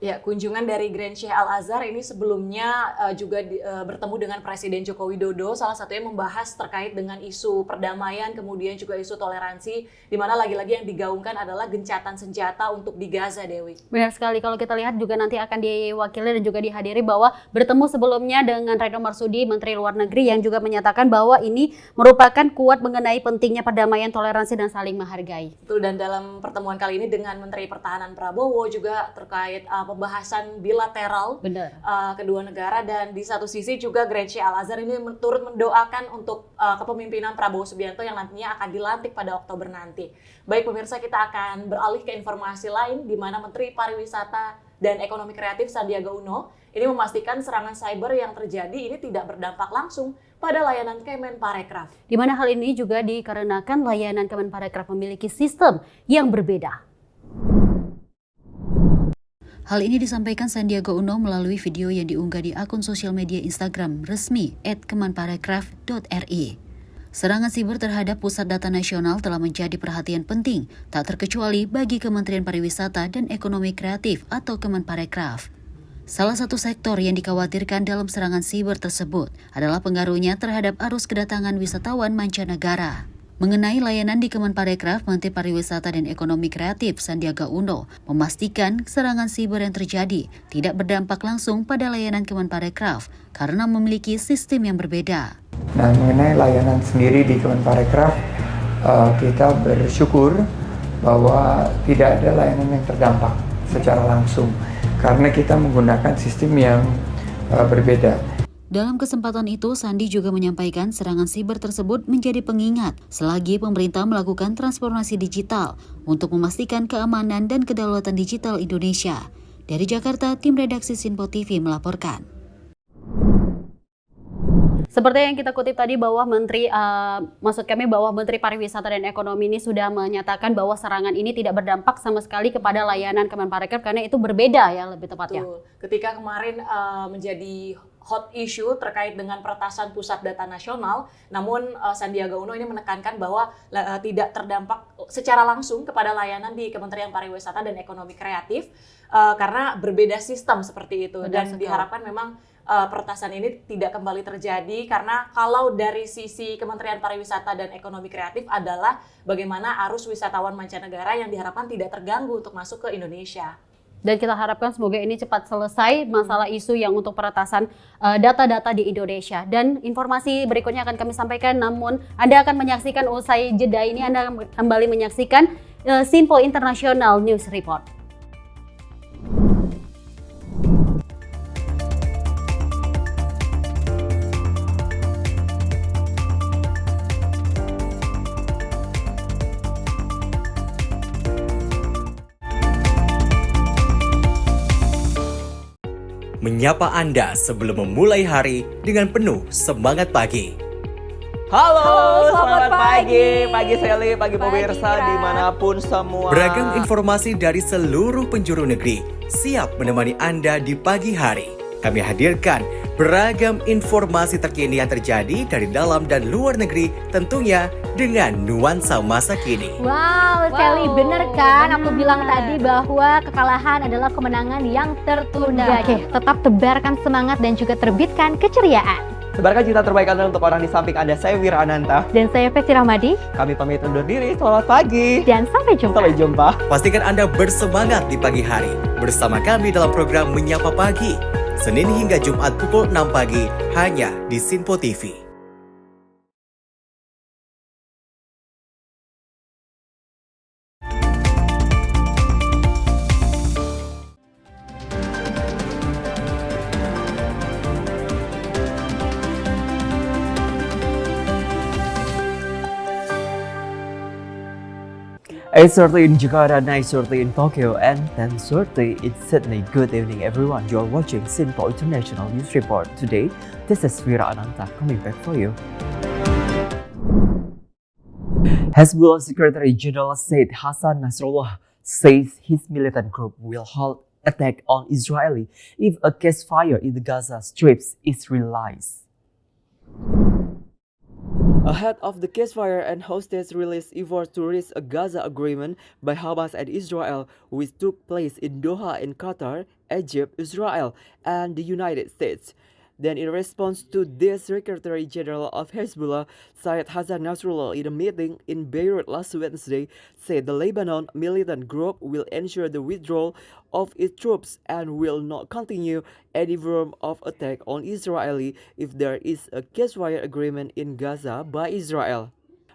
Ya, kunjungan dari Grand Sheikh Al-Azhar ini sebelumnya juga bertemu dengan Presiden Joko Widodo, salah satunya membahas terkait dengan isu perdamaian, kemudian juga isu toleransi, di mana lagi-lagi yang digaungkan adalah gencatan senjata untuk di Gaza, Dewi. Benar sekali, kalau kita lihat juga nanti akan diwakili dan juga dihadiri bahwa bertemu sebelumnya dengan Retno Marsudi, Menteri Luar Negeri, yang juga menyatakan bahwa ini merupakan kuat mengenai pentingnya perdamaian, toleransi, dan saling menghargai. Betul, dan dalam pertemuan kali ini dengan Menteri Pertahanan Prabowo juga terkait pembahasan bilateral kedua negara, dan di satu sisi juga Grand Sheikh Al-Azhar ini turut mendoakan untuk kepemimpinan Prabowo Subianto yang nantinya akan dilantik pada Oktober nanti. Baik pemirsa, kita akan beralih ke informasi lain di mana Menteri Pariwisata dan Ekonomi Kreatif Sandiaga Uno ini memastikan serangan cyber yang terjadi ini tidak berdampak langsung pada layanan Kemenparekraf. Di mana hal ini juga dikarenakan layanan Kemenparekraf memiliki sistem yang berbeda. Hal ini disampaikan Sandiaga Uno melalui video yang diunggah di akun sosial media Instagram resmi @kemenparekraf.ri. Serangan siber terhadap Pusat Data Nasional telah menjadi perhatian penting, tak terkecuali bagi Kementerian Pariwisata dan Ekonomi Kreatif atau Kemenparekraf. Salah satu sektor yang dikhawatirkan dalam serangan siber tersebut adalah pengaruhnya terhadap arus kedatangan wisatawan mancanegara. Mengenai layanan di Kemenparekraf, Menteri Pariwisata dan Ekonomi Kreatif Sandiaga Uno memastikan serangan siber yang terjadi tidak berdampak langsung pada layanan Kemenparekraf karena memiliki sistem yang berbeda. Nah, mengenai layanan sendiri di Kemenparekraf, kita bersyukur bahwa tidak ada layanan yang terdampak secara langsung karena kita menggunakan sistem yang berbeda. Dalam kesempatan itu, Sandi juga menyampaikan serangan siber tersebut menjadi pengingat selagi pemerintah melakukan transformasi digital untuk memastikan keamanan dan kedaulatan digital Indonesia. Dari Jakarta, tim redaksi Sinpo TV melaporkan. Seperti yang kita kutip tadi bahwa bahwa Menteri Pariwisata dan Ekonomi ini sudah menyatakan bahwa serangan ini tidak berdampak sama sekali kepada layanan Kemenparekraf karena itu berbeda ya lebih tepatnya. Betul. Ketika kemarin menjadi hot issue terkait dengan peretasan pusat data nasional, namun Sandiaga Uno ini menekankan bahwa tidak terdampak secara langsung kepada layanan di Kementerian Pariwisata dan Ekonomi Kreatif karena berbeda sistem seperti itu. Dan diharapkan memang peretasan ini tidak kembali terjadi karena kalau dari sisi Kementerian Pariwisata dan Ekonomi Kreatif adalah bagaimana arus wisatawan mancanegara yang diharapkan tidak terganggu untuk masuk ke Indonesia. Dan kita harapkan semoga ini cepat selesai masalah isu yang untuk peretasan data-data di Indonesia. Dan informasi berikutnya akan kami sampaikan, namun Anda akan menyaksikan usai jeda ini, Anda kembali menyaksikan Sinpo International News Report. Menyapa Anda sebelum memulai hari dengan penuh semangat pagi. Halo, selamat pagi. Pagi Sally, pagi pemirsa dimanapun semua. Beragam informasi dari seluruh penjuru negeri siap menemani Anda di pagi hari. Kami hadirkan beragam informasi terkini yang terjadi dari dalam dan luar negeri, tentunya dengan nuansa masa kini. Wow, Sally, bener kan? Aku bilang tadi bahwa kekalahan adalah kemenangan yang tertunda. Oke, tetap tebarkan semangat dan juga terbitkan keceriaan. Sebarkan cerita terbaik Anda untuk orang di samping Anda. Saya Wira Ananta. Dan saya Fetsi Rahmadi. Kami pamit undur diri. Selamat pagi. Dan sampai jumpa. Sampai jumpa. Pastikan Anda bersemangat di pagi hari bersama kami dalam program Menyapa Pagi. Senin hingga Jumat pukul 6 pagi hanya di Sinpo TV. It's 8:30 in Jakarta, 9:30 in Tokyo, and 10:30 in Sydney. Good evening, everyone. You're watching Sinpo International News Report. Today, this is Wira Ananta coming back for you. Hezbollah Secretary General Said Hassan Nasrallah says his militant group will halt attack on Israeli if a ceasefire in the Gaza Strip is realized. Ahead of the ceasefire and hostage release efforts to reach a Gaza agreement by Hamas and Israel, which took place in Doha in Qatar, Egypt, Israel, and the United States. Then in response to this, Secretary General of Hezbollah, Syed Hassan Nasrallah, in a meeting in Beirut last Wednesday, said the Lebanon militant group will ensure the withdrawal of its troops and will not continue any form of attack on Israel if there is a ceasefire agreement in Gaza by Israel.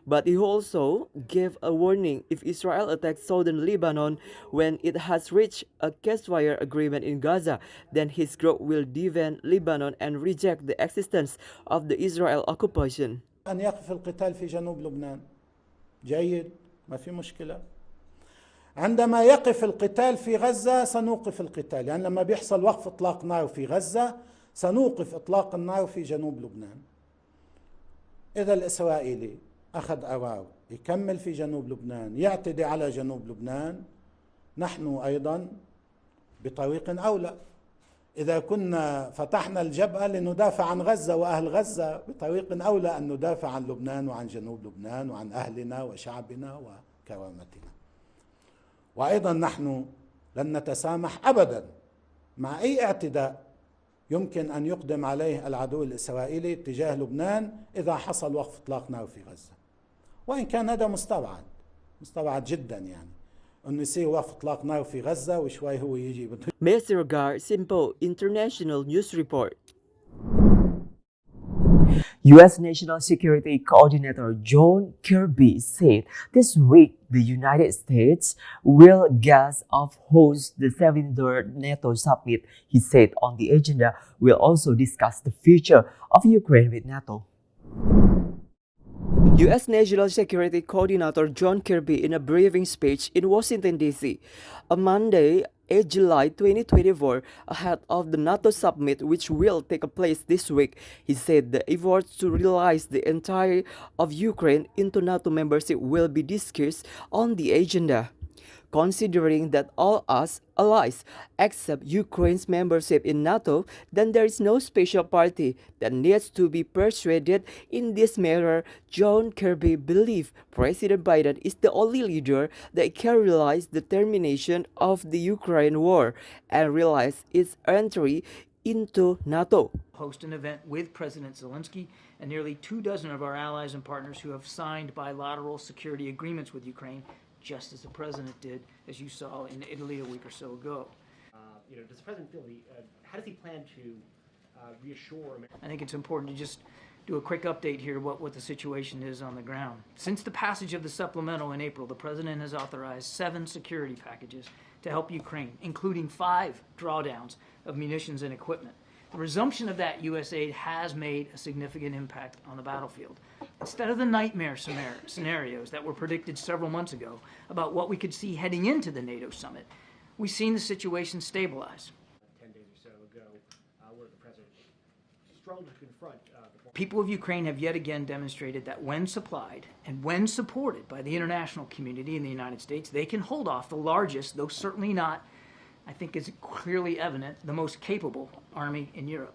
But he also gave a warning if Israel attacks southern Lebanon when it has reached a ceasefire agreement in Gaza, then his group will defend Lebanon and reject the existence of the Israel occupation. أن يقف القتال في جنوب لبنان جيد ما في مشكلة. عندما يقف القتال في غزة سنوقف القتال، يعني لما بيحصل وقف إطلاق نار في غزة سنوقف إطلاق النار في جنوب لبنان. إذا الإسرائيلي أخذ قرار يكمل في جنوب لبنان يعتدي على جنوب لبنان، نحن أيضا بطريق أولى. إذا كنا فتحنا الجبهة لندافع عن غزة وأهل غزة، بطريق أولى أن ندافع عن لبنان وعن جنوب لبنان وعن أهلنا وشعبنا وكرامتنا. وأيضا نحن لن نتسامح أبدا مع أي اعتداء يمكن أن يقدم عليه العدو الإسرائيلي تجاه لبنان إذا حصل وقف إطلاق نار في غزة، وإن كان هذا مستبعد جدا، يعني أنه يصير وقف إطلاق نار في غزة وشوي هو يجي. Mr. Gar, Sinpo International News Report. U.S. National Security Coordinator John Kirby said this week the United States will guest of host the 73rd NATO summit. He said on the agenda will also discuss the future of Ukraine with NATO. U.S. National Security Coordinator John Kirby in a briefing speech in Washington, D.C. on Monday, 8 July 2024, ahead of the NATO summit which will take place this week. He said the efforts to realize the entire of Ukraine into NATO membership will be discussed on the agenda. Considering that all us allies accept Ukraine's membership in NATO, then there is no special party that needs to be persuaded in this matter. John Kirby believes President Biden is the only leader that can realize the termination of the Ukraine war and realize its entry into NATO. Host an event with President Zelensky and nearly 24 of our allies and partners who have signed bilateral security agreements with Ukraine, just as the president did, as you saw in Italy a week or so ago. Does the president feel how does he plan to reassure America? I think it's important to just do a quick update here what the situation is on the ground. Since the passage of the supplemental in April, the president has authorized 7 security packages to help Ukraine, including 5 drawdowns of munitions and equipment. The resumption of that U.S. aid has made a significant impact on the battlefield. Instead of the nightmare scenarios that were predicted several months ago about what we could see heading into the NATO summit, we've seen the situation stabilize. 10 days or so ago, where the president struggled to confront People of Ukraine have yet again demonstrated that when supplied and when supported by the international community in the United States, they can hold off the largest, though certainly not, I think is clearly evident, the most capable army in Europe.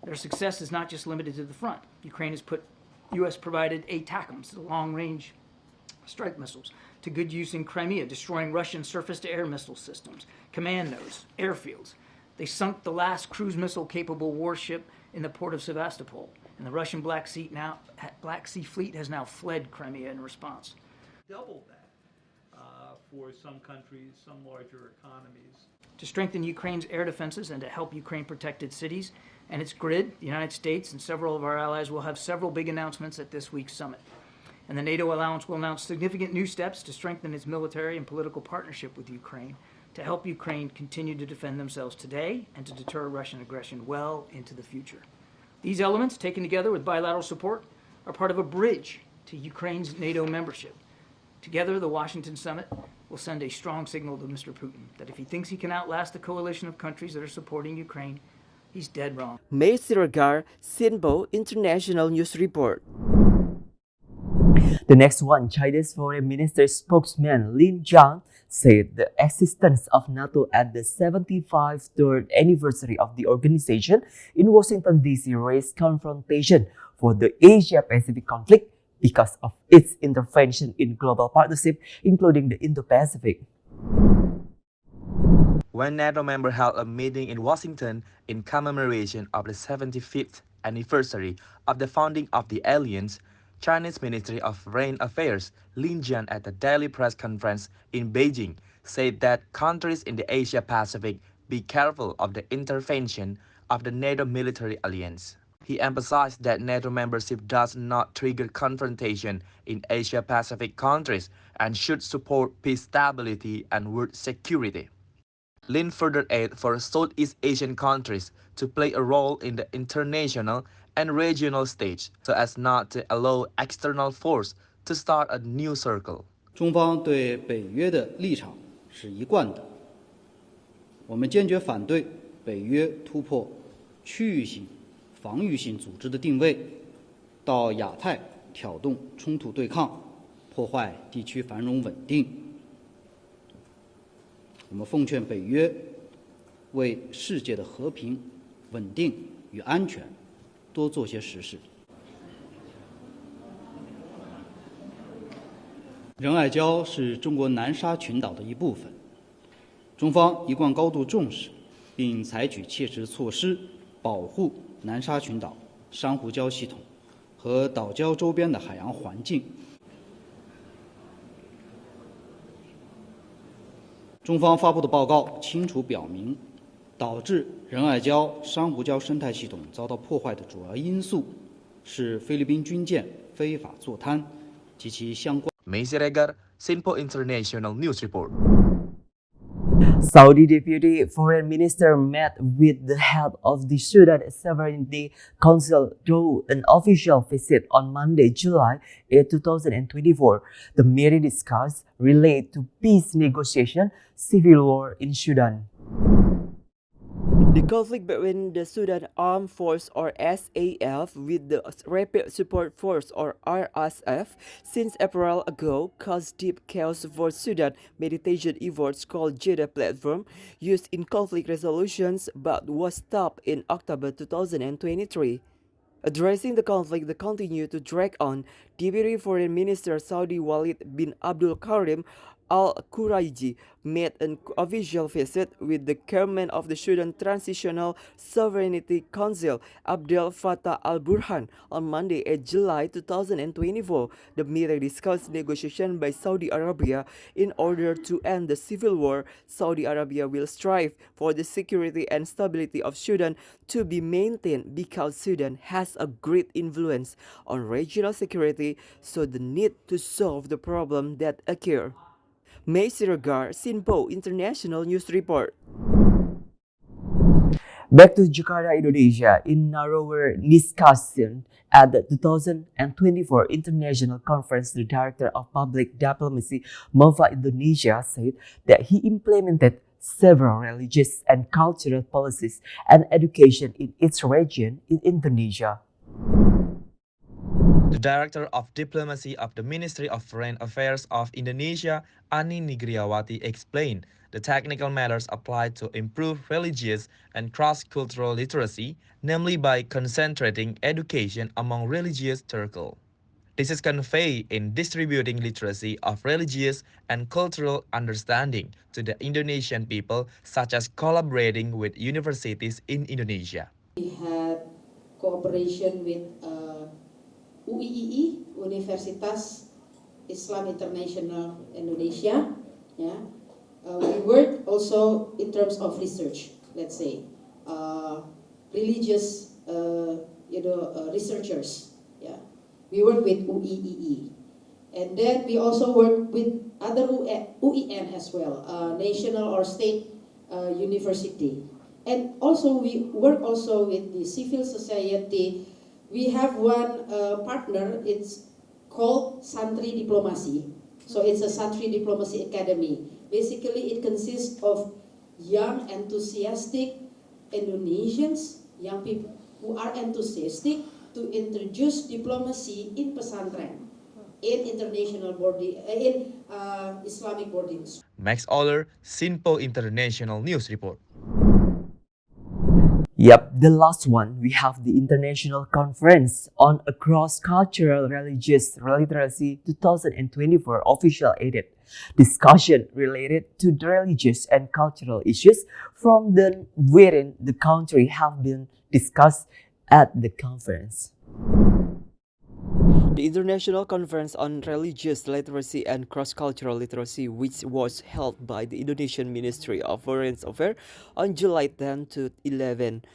Their success is not just limited to the front. Ukraine has put U.S.-provided ATACMS, the long-range strike missiles, to good use in Crimea, destroying Russian surface-to-air missile systems, commandos, airfields. They sunk the last cruise missile-capable warship in the port of Sevastopol, and the Russian Black Sea Fleet has now fled Crimea in response. Double that for some countries, some larger economies. To strengthen Ukraine's air defenses and to help Ukraine protect its cities and its grid, the United States and several of our allies will have several big announcements at this week's summit. And the NATO alliance will announce significant new steps to strengthen its military and political partnership with Ukraine, to help Ukraine continue to defend themselves today and to deter Russian aggression well into the future. These elements, taken together with bilateral support, are part of a bridge to Ukraine's NATO membership. Together, the Washington summit will send a strong signal to Mr. Putin that if he thinks he can outlast the coalition of countries that are supporting Ukraine, he's dead wrong. May Siragar, Sinbo International News Report. The next one, China's Foreign Minister spokesman Lin Jian said the existence of NATO at the 75th anniversary of the organization in Washington, D.C. raised confrontation for the Asia-Pacific conflict because of its intervention in global partnership, including the Indo-Pacific. When NATO members held a meeting in Washington in commemoration of the 75th anniversary of the founding of the alliance, Chinese Ministry of Foreign Affairs Lin Jian at the daily press conference in Beijing said that countries in the Asia-Pacific be careful of the intervention of the NATO military alliance. He emphasized that NATO membership does not trigger confrontation in Asia-Pacific countries and should support peace, stability, and world security. Lin further added for Southeast Asian countries to play a role in the international and regional stage so as not to allow external force to start a new circle. 中方对北约的立场是一贯的，我们坚决反对北约突破区域性、防御性组织的定位，到亚太挑动冲突对抗，破坏地区繁荣稳定。我们奉劝北约为世界的和平、稳定与安全多做些实事。仁爱礁是中国南沙群岛的一部分，中方一贯高度重视，并采取切实措施保护南沙群岛珊瑚礁系统和岛礁周边的海洋环境。中方发布的报告清楚表明，导致仁爱礁珊瑚礁生态系统遭到破坏的主要因素是菲律宾军舰非法坐滩及其相关。 Mei Siregar, Sinpo International News Report. Saudi Deputy Foreign Minister met with the head of the Sudan Sovereignty Council through an official visit on Monday, July 8, 2024. The meeting discussed related to peace negotiation, civil war in Sudan. The conflict between the Sudan Armed Force or SAF with the Rapid Support Force or RSF since April ago caused deep chaos for Sudan mediation efforts called Jeddah Platform used in conflict resolutions but was stopped in October 2023. Addressing the conflict that continued to drag on, Deputy Foreign Minister Saudi Walid bin Abdul Karim Al-Quraiji made an official visit with the chairman of the Sudan Transitional Sovereignty Council, Abdel Fattah al-Burhan, on Monday, 8 July 2024. The meeting discussed negotiation by Saudi Arabia in order to end the civil war. Saudi Arabia will strive for the security and stability of Sudan to be maintained because Sudan has a great influence on regional security, so the need to solve the problem that occur. Mei Siregar, Sinpo International News Report. Back to Jakarta, Indonesia, in narrower discussion at the 2024 International Conference, the Director of Public Diplomacy, MOFA Indonesia, said that he implemented several religious and cultural policies and education in its region in Indonesia. The Director of Diplomacy of the Ministry of Foreign Affairs of Indonesia, Ani Nigriawati, explained the technical matters applied to improve religious and cross-cultural literacy, namely by concentrating education among religious circles. This is conveyed in distributing literacy of religious and cultural understanding to the Indonesian people, such as collaborating with universities in Indonesia. We had cooperation with UIII, Universitas Islam International Indonesia. Yeah, we work also in terms of research. Let's say religious, researchers. Yeah, we work with UIII, and then we also work with other UIN as well, national or state university, and also we work also with the civil society. We have one partner, it's called Santri Diplomacy. So it's a Santri Diplomacy Academy. Basically, it consists of young, enthusiastic Indonesians, young people who are enthusiastic to introduce diplomacy in pesantren, in international boarding, in Islamic boardings. Max Oller, Sinpo International News Report. Yep, the last one, we have the International Conference on Cross-Cultural Religious Literacy 2024 official edit. Discussion related to the religious and cultural issues from within the country have been discussed at the conference. The International Conference on Religious Literacy and Cross-Cultural Literacy, which was held by the Indonesian Ministry of Foreign Affairs on July 10 to 11.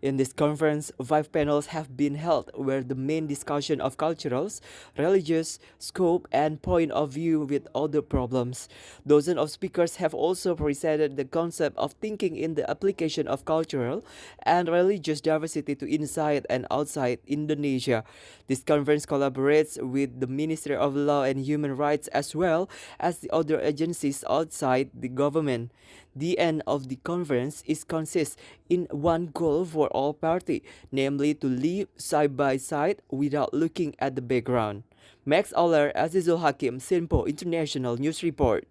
In this conference, 5 panels have been held where the main discussion of cultures, religious, scope, and point of view with other problems. Dozens of speakers have also presented the concept of thinking in the application of cultural and religious diversity to inside and outside Indonesia. This conference collaborates with the Ministry of Law and Human Rights as well as the other agencies outside the government. The end of the conference consists in one goal for all parties, namely to live side by side without looking at the background. Max Oller, Azizul Hakim, Sinpo International News Report.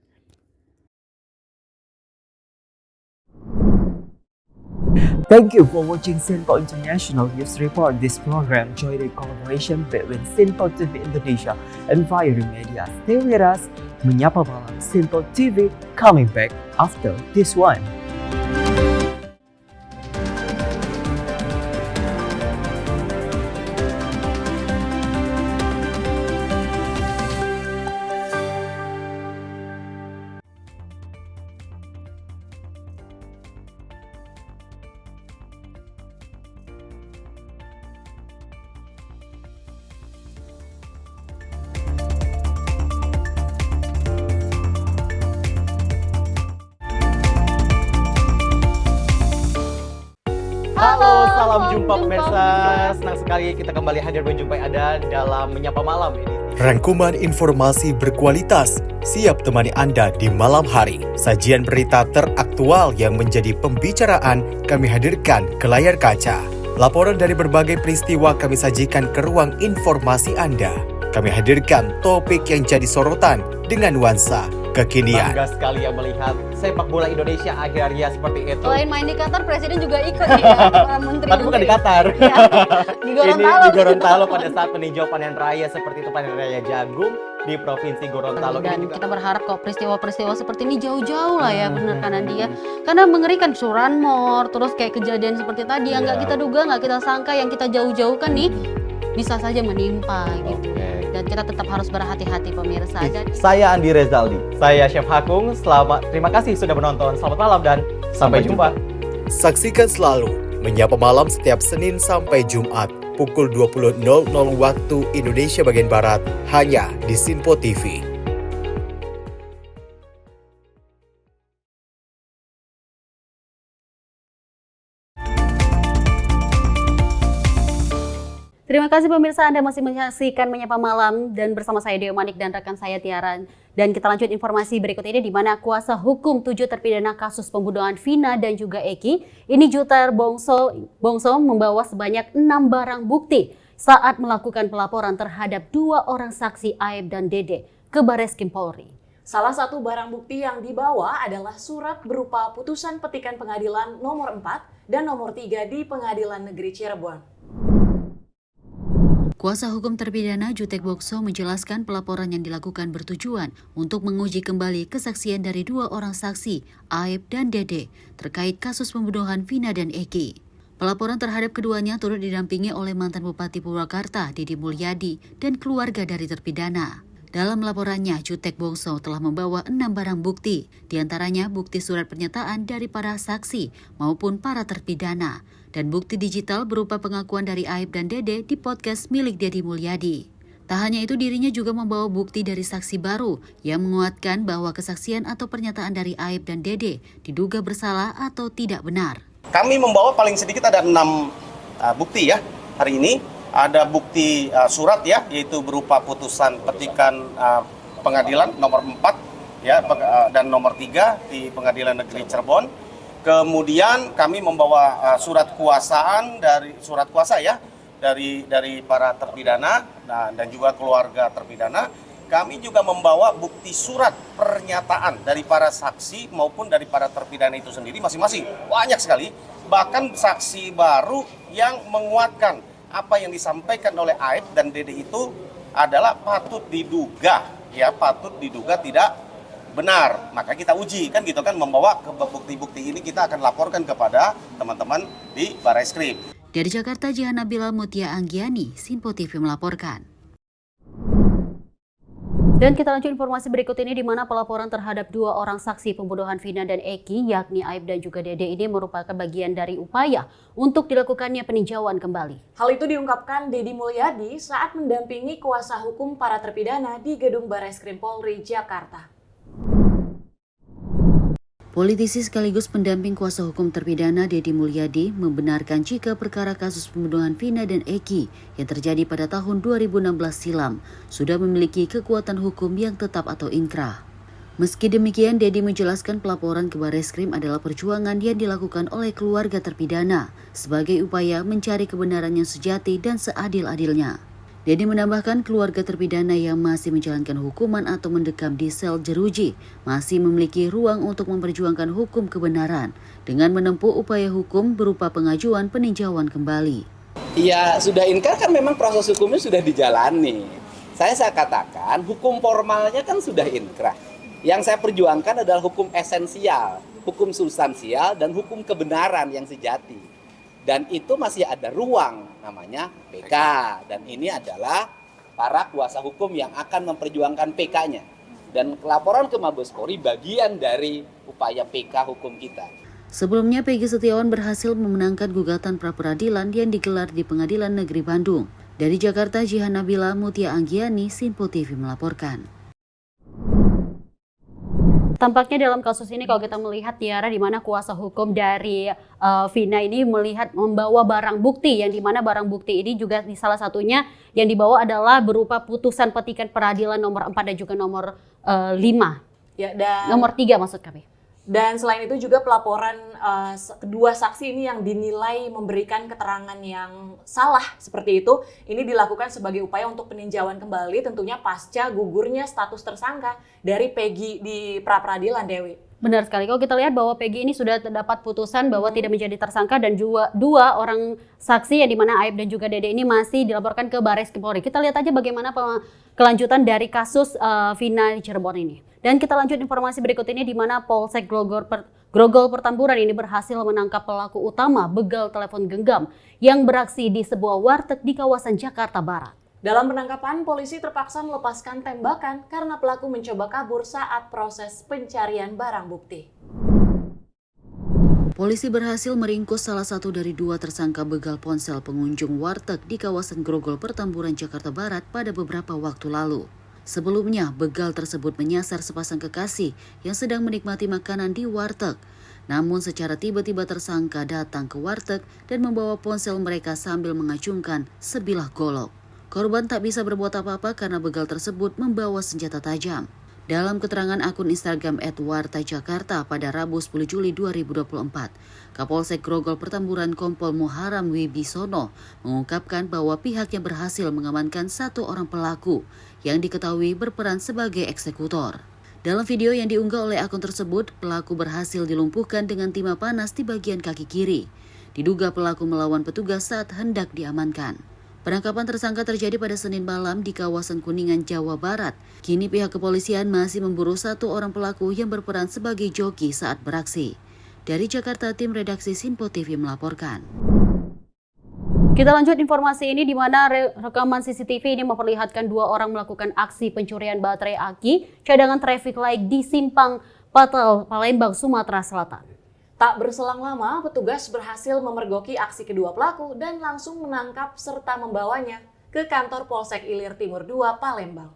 Thank you for watching Sinpo International News Report. This program joined a collaboration between Sinpo TV Indonesia and Fiery Media. Stay with us. Menyapa Malam Sinpo TV coming back after this one. Halo, salam jumpa pemirsa. Senang sekali kita kembali hadir menjumpai Anda dalam Menyapa Malam ini. Rangkuman informasi berkualitas siap temani Anda di malam hari. Sajian berita teraktual yang menjadi pembicaraan kami hadirkan ke layar kaca. Laporan dari berbagai peristiwa kami sajikan ke ruang informasi Anda. Kami hadirkan topik yang jadi sorotan dengan nuansa kekinian. Bangga sekali yang melihat sepak bola Indonesia akhirnya seperti itu. Selain main di Qatar, Presiden juga ikut ya, para menteri. Tapi bukan di Qatar. Ya, di Gorontalo. Ini di Gorontalo pada saat meninjau panen raya seperti itu, panen raya jagung di Provinsi Gorontalo. Dan kita berharap kok peristiwa-peristiwa seperti ini jauh-jauh lah ya, benar kan Andi ya. Karena mengerikan curanmor, terus kayak kejadian seperti tadi yang nggak kita duga, nggak kita sangka, yang kita jauh-jauhkan nih bisa saja menimpa gitu. Dan kita tetap harus berhati-hati pemirsa. Saya Andi Rezaldi, saya Chef Hakung. Terima kasih sudah menonton. Selamat malam dan sampai jumpa. Saksikan selalu Menyapa Malam setiap Senin sampai Jumat pukul 20.00 waktu Indonesia bagian Barat hanya di Sinpo TV. Terima kasih pemirsa, Anda masih menyaksikan Menyapa Malam dan bersama saya Deo Manik dan rekan saya Tiara. Dan kita lanjut informasi berikut ini di mana kuasa hukum 7 terpidana kasus pembunuhan Vina dan juga Eki, ini Jutar Bongso membawa sebanyak 6 barang bukti saat melakukan pelaporan terhadap 2 orang saksi Aib dan Dede ke Barreskrim Polri. Salah satu barang bukti yang dibawa adalah surat berupa putusan petikan pengadilan nomor 4 dan nomor 3 di Pengadilan Negeri Cirebon. Kuasa hukum terpidana Jutek Bongso menjelaskan pelaporan yang dilakukan bertujuan untuk menguji kembali kesaksian dari 2 orang saksi, Aib dan Dede, terkait kasus pembunuhan Vina dan Eki. Pelaporan terhadap keduanya turut didampingi oleh mantan Bupati Purwakarta, Deddy Mulyadi, dan keluarga dari terpidana. Dalam laporannya, Jutek Bongso telah membawa 6 barang bukti, diantaranya bukti surat pernyataan dari para saksi maupun para terpidana, dan bukti digital berupa pengakuan dari Aib dan Dede di podcast milik Deddy Mulyadi. Tak hanya itu, dirinya juga membawa bukti dari saksi baru yang menguatkan bahwa kesaksian atau pernyataan dari Aib dan Dede diduga bersalah atau tidak benar. Kami membawa paling sedikit ada 6 bukti ya hari ini. Ada bukti surat ya, yaitu berupa putusan petikan pengadilan nomor 4 ya dan nomor 3 di Pengadilan Negeri Cirebon. Kemudian kami membawa surat kuasa ya dari para terpidana dan juga keluarga terpidana. Kami juga membawa bukti surat pernyataan dari para saksi maupun dari para terpidana itu sendiri masing-masing. Banyak sekali, bahkan saksi baru yang menguatkan apa yang disampaikan oleh Aib dan Dede itu adalah patut diduga tidak benar. Maka kita uji kan gitu kan, membawa ke bukti-bukti ini kita akan laporkan kepada teman-teman di Barreskrim. Dari Jakarta, Jihan Nabila Mutia Anggiani, Sinpo TV melaporkan. Dan kita lanjut informasi berikut ini di mana pelaporan terhadap 2 orang saksi pembunuhan Vina dan Eki, yakni Aib dan juga Dede, ini merupakan bagian dari upaya untuk dilakukannya peninjauan kembali. Hal itu diungkapkan Deddy Mulyadi saat mendampingi kuasa hukum para terpidana di Gedung Barreskrim Polri, Jakarta. Politisi sekaligus pendamping kuasa hukum terpidana Deddy Mulyadi membenarkan jika perkara kasus pembunuhan Vina dan Eki yang terjadi pada tahun 2016 silam sudah memiliki kekuatan hukum yang tetap atau inkrah. Meski demikian, Deddy menjelaskan pelaporan ke Barreskrim adalah perjuangan yang dilakukan oleh keluarga terpidana sebagai upaya mencari kebenaran yang sejati dan seadil-adilnya. Deddy menambahkan keluarga terpidana yang masih menjalankan hukuman atau mendekam di sel jeruji masih memiliki ruang untuk memperjuangkan hukum kebenaran dengan menempuh upaya hukum berupa pengajuan peninjauan kembali. Ya sudah inkrah kan memang proses hukumnya sudah dijalani. Saya katakan hukum formalnya kan sudah inkrah. Yang saya perjuangkan adalah hukum esensial, hukum substansial, dan hukum kebenaran yang sejati. Dan itu masih ada ruang namanya PK. Dan ini adalah para kuasa hukum yang akan memperjuangkan PK-nya. Dan laporan ke Mabes Polri bagian dari upaya PK hukum kita. Sebelumnya, Peggy Setiawan berhasil memenangkan gugatan pra-peradilan yang digelar di Pengadilan Negeri Bandung. Dari Jakarta, Jihan Nabila Mutia Anggiani, Sinpo TV melaporkan. Tampaknya dalam kasus ini kalau kita melihat Tiara, di mana kuasa hukum dari Vina ini melihat membawa barang bukti, yang di mana barang bukti ini juga di salah satunya yang dibawa adalah berupa putusan petikan peradilan nomor 4 dan juga nomor 5. Ya, dan Nomor 3 maksud kami. Dan selain itu juga pelaporan kedua saksi ini yang dinilai memberikan keterangan yang salah seperti itu, ini dilakukan sebagai upaya untuk peninjauan kembali tentunya pasca gugurnya status tersangka dari Peggy di pra-peradilan, Dewi. Benar sekali. Kalau kita lihat bahwa Peggy ini sudah terdapat putusan bahwa tidak menjadi tersangka, dan dua orang saksi yang dimana Aib dan juga Dede ini masih dilaporkan ke Baris Krim Polri. Kita lihat aja bagaimana kelanjutan dari kasus Vina di Cirebon ini. Dan kita lanjut informasi berikut ini, di mana Polsek Grogol Pertamburan ini berhasil menangkap pelaku utama begal telepon genggam yang beraksi di sebuah warteg di kawasan Jakarta Barat. Dalam penangkapan, polisi terpaksa melepaskan tembakan karena pelaku mencoba kabur saat proses pencarian barang bukti. Polisi berhasil meringkus salah satu dari 2 tersangka begal ponsel pengunjung warteg di kawasan Grogol Pertamburan, Jakarta Barat pada beberapa waktu lalu. Sebelumnya, begal tersebut menyasar sepasang kekasih yang sedang menikmati makanan di warteg. Namun secara tiba-tiba tersangka datang ke warteg dan membawa ponsel mereka sambil mengacungkan sebilah golok. Korban tak bisa berbuat apa-apa karena begal tersebut membawa senjata tajam. Dalam keterangan akun Instagram @wartajakarta pada Rabu 10 Juli 2024, Kapolsek Grogol Pertamburan Kompol Muharam Wibisono mengungkapkan bahwa pihaknya berhasil mengamankan 1 orang pelaku yang diketahui berperan sebagai eksekutor. Dalam video yang diunggah oleh akun tersebut, pelaku berhasil dilumpuhkan dengan timah panas di bagian kaki kiri. Diduga pelaku melawan petugas saat hendak diamankan. Penangkapan tersangka terjadi pada Senin malam di kawasan Kuningan, Jawa Barat. Kini pihak kepolisian masih memburu 1 orang pelaku yang berperan sebagai joki saat beraksi. Dari Jakarta, tim redaksi Sinpo TV melaporkan. Kita lanjut informasi ini, di mana rekaman CCTV ini memperlihatkan 2 orang melakukan aksi pencurian baterai aki cadangan traffic light di Simpang Patal, Palembang, Sumatera Selatan. Tak berselang lama, petugas berhasil memergoki aksi kedua pelaku dan langsung menangkap serta membawanya ke kantor Polsek Ilir Timur 2, Palembang.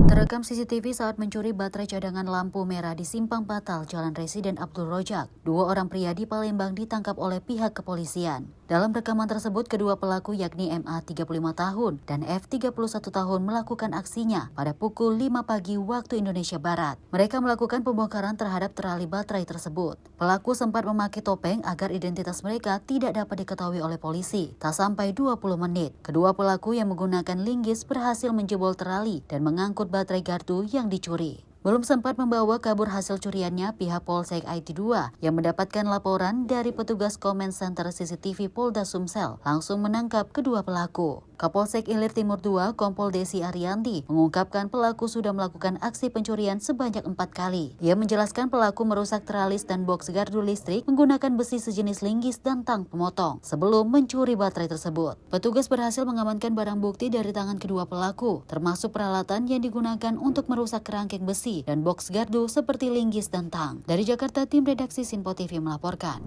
Terekam CCTV saat mencuri baterai cadangan lampu merah di Simpang Patal, Jalan Residen Abdul Rojak. 2 orang pria di Palembang ditangkap oleh pihak kepolisian. Dalam rekaman tersebut, kedua pelaku yakni MA 35 tahun dan F 31 tahun melakukan aksinya pada pukul 5 pagi waktu Indonesia Barat. Mereka melakukan pembongkaran terhadap terali baterai tersebut. Pelaku sempat memakai topeng agar identitas mereka tidak dapat diketahui oleh polisi. Tak sampai 20 menit, kedua pelaku yang menggunakan linggis berhasil menjebol terali dan mengangkut baterai gardu yang dicuri. Belum sempat membawa kabur hasil curiannya, pihak Polsek IT2 yang mendapatkan laporan dari petugas Comment Center CCTV Polda Sumsel langsung menangkap kedua pelaku. Kapolsek Ilir Timur 2, Kompol Desi Arianti, mengungkapkan pelaku sudah melakukan aksi pencurian sebanyak 4 kali. Ia menjelaskan pelaku merusak teralis dan box gardu listrik menggunakan besi sejenis linggis dan tang pemotong sebelum mencuri baterai tersebut. Petugas berhasil mengamankan barang bukti dari tangan kedua pelaku, termasuk peralatan yang digunakan untuk merusak kerangkeng besi dan box gardu seperti linggis dan tang. Dari Jakarta, tim redaksi Sinpo TV melaporkan.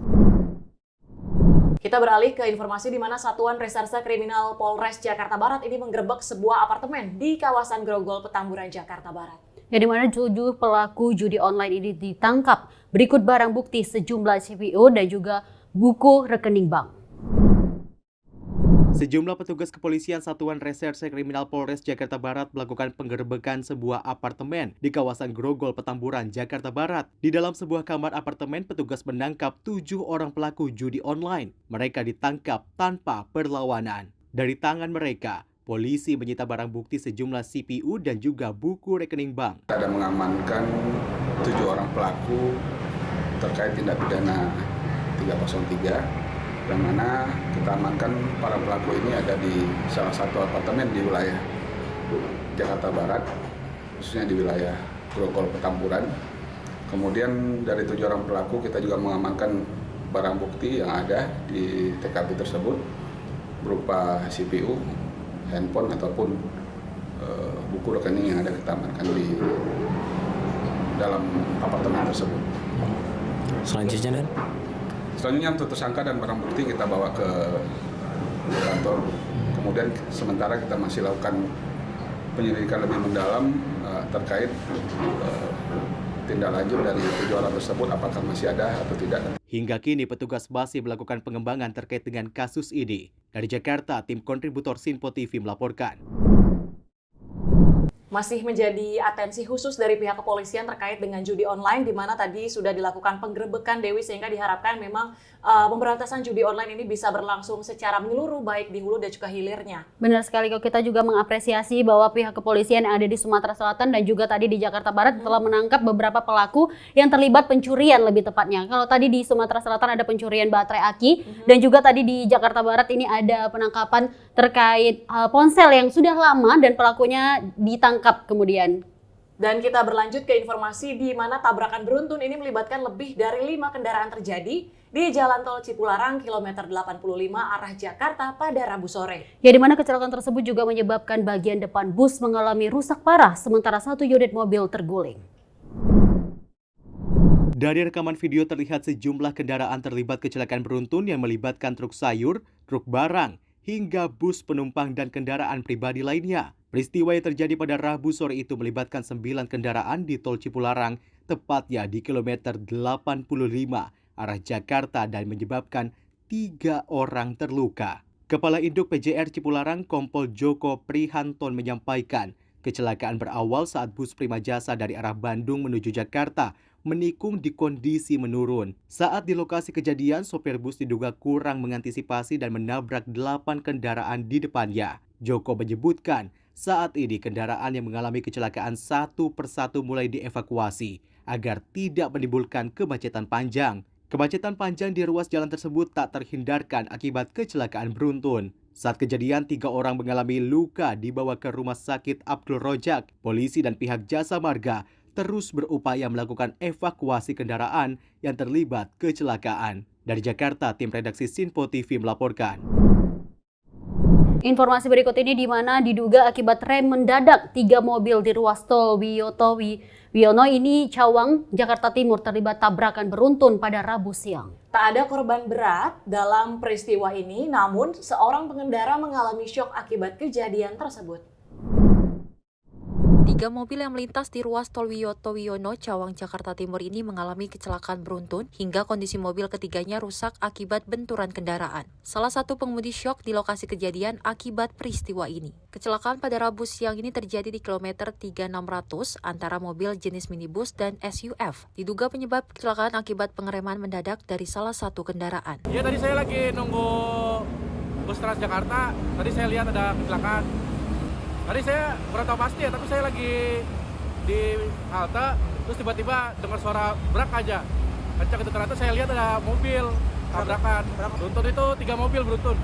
Kita beralih ke informasi di mana Satuan Reserse Kriminal Polres Jakarta Barat ini menggerebek sebuah apartemen di kawasan Grogol Petamburan, Jakarta Barat. Ya, di mana 7 pelaku judi online ini ditangkap. Berikut barang bukti sejumlah CPU dan juga buku rekening bank. Sejumlah petugas kepolisian Satuan Reserse Kriminal Polres Jakarta Barat melakukan penggerebekan sebuah apartemen di kawasan Grogol Petamburan, Jakarta Barat. Di dalam sebuah kamar apartemen, petugas menangkap 7 orang pelaku judi online. Mereka ditangkap tanpa perlawanan. Dari tangan mereka, polisi menyita barang bukti sejumlah CPU dan juga buku rekening bank. Ada mengamankan 7 orang pelaku terkait tindak pidana 303. Yang mana kita amankan para pelaku ini ada di salah satu apartemen di wilayah Jakarta Barat, khususnya di wilayah Grogol Petamburan. Kemudian dari 7 orang pelaku kita juga mengamankan barang bukti yang ada di TKP tersebut berupa CPU, handphone ataupun buku rekening yang ada kita amankan di dalam apartemen tersebut. Selanjutnya, Dan? Selanjutnya untuk tersangka dan barang bukti kita bawa ke kantor. Kemudian sementara kita masih lakukan penyelidikan lebih mendalam terkait tindak lanjut dari 7 orang tersebut apakah masih ada atau tidak. Hingga kini petugas masih melakukan pengembangan terkait dengan kasus ini. Dari Jakarta, tim kontributor Sinpo TV melaporkan. Masih menjadi atensi khusus dari pihak kepolisian terkait dengan judi online, di mana tadi sudah dilakukan penggerebekan, Dewi, sehingga diharapkan memang pemberantasan judi online ini bisa berlangsung secara menyeluruh, baik di hulu dan juga hilirnya. Benar sekali, kok kita juga mengapresiasi bahwa pihak kepolisian yang ada di Sumatera Selatan dan juga tadi di Jakarta Barat telah menangkap beberapa pelaku yang terlibat pencurian lebih tepatnya. Kalau tadi di Sumatera Selatan ada pencurian baterai aki, dan juga tadi di Jakarta Barat ini ada penangkapan terkait ponsel yang sudah lama dan pelakunya ditangkap kemudian. Dan kita berlanjut ke informasi di mana tabrakan beruntun ini melibatkan lebih dari 5 kendaraan terjadi di Jalan Tol Cipularang kilometer 85 arah Jakarta pada Rabu sore. Ya, di mana kecelakaan tersebut juga menyebabkan bagian depan bus mengalami rusak parah, sementara 1 unit mobil terguling. Dari rekaman video terlihat sejumlah kendaraan terlibat kecelakaan beruntun yang melibatkan truk sayur, truk barang, hingga bus penumpang dan kendaraan pribadi lainnya. Peristiwa yang terjadi pada Rabu sore itu melibatkan 9 kendaraan di Tol Cipularang, tepatnya di kilometer 85 arah Jakarta dan menyebabkan 3 orang terluka. Kepala Induk PJR Cipularang, Kompol Joko Prihanton menyampaikan, kecelakaan berawal saat bus Prima Jasa dari arah Bandung menuju Jakarta menikung di kondisi menurun. Saat di lokasi kejadian, sopir bus diduga kurang mengantisipasi dan menabrak 8 kendaraan di depannya. Joko menyebutkan, saat ini kendaraan yang mengalami kecelakaan satu persatu mulai dievakuasi agar tidak menimbulkan kemacetan panjang. Kemacetan panjang di ruas jalan tersebut tak terhindarkan akibat kecelakaan beruntun. Saat kejadian, 3 orang mengalami luka dibawa ke Rumah Sakit Abdul Rojak. Polisi dan pihak Jasa Marga terus berupaya melakukan evakuasi kendaraan yang terlibat kecelakaan. Dari Jakarta, tim redaksi Sinpo TV melaporkan. Informasi berikut ini di mana diduga akibat rem mendadak 3 mobil di ruas tol Wiono ini Cawang, Jakarta Timur terlibat tabrakan beruntun pada Rabu siang. Tak ada korban berat dalam peristiwa ini, namun seorang pengendara mengalami syok akibat kejadian tersebut. 3 mobil yang melintas di ruas tol Wiyoto Wiono, Cawang, Jakarta Timur ini mengalami kecelakaan beruntun hingga kondisi mobil ketiganya rusak akibat benturan kendaraan. Salah satu pengemudi syok di lokasi kejadian akibat peristiwa ini. Kecelakaan pada Rabu siang ini terjadi di kilometer 3600 antara mobil jenis minibus dan SUV. Diduga penyebab kecelakaan akibat pengereman mendadak dari salah satu kendaraan. Ya, tadi saya lagi nunggu bus Transjakarta, tadi saya lihat ada kecelakaan. Tadi saya kurang tahu pasti ya, tapi saya lagi di halte, terus tiba-tiba dengar suara brak aja. Kencang itu, ternyata saya lihat ada mobil tabrakan. Beruntun itu 3 mobil beruntun.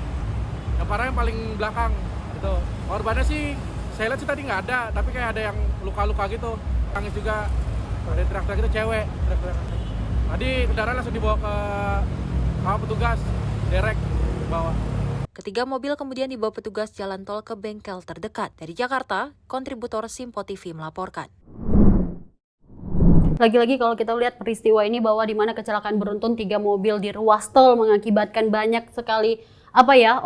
Yang parah yang paling belakang gitu. Korbannya sih saya lihat sih tadi nggak ada, tapi kayak ada yang luka-luka gitu. Tangis juga, ada teriak-teriak itu cewek. Tadi kendaraan langsung dibawa ke petugas, derek bawa. Ketiga mobil kemudian dibawa petugas jalan tol ke bengkel terdekat. Dari Jakarta, kontributor Sinpo TV melaporkan. Lagi-lagi kalau kita lihat peristiwa ini bahwa di mana kecelakaan beruntun 3 mobil di ruas tol mengakibatkan banyak sekali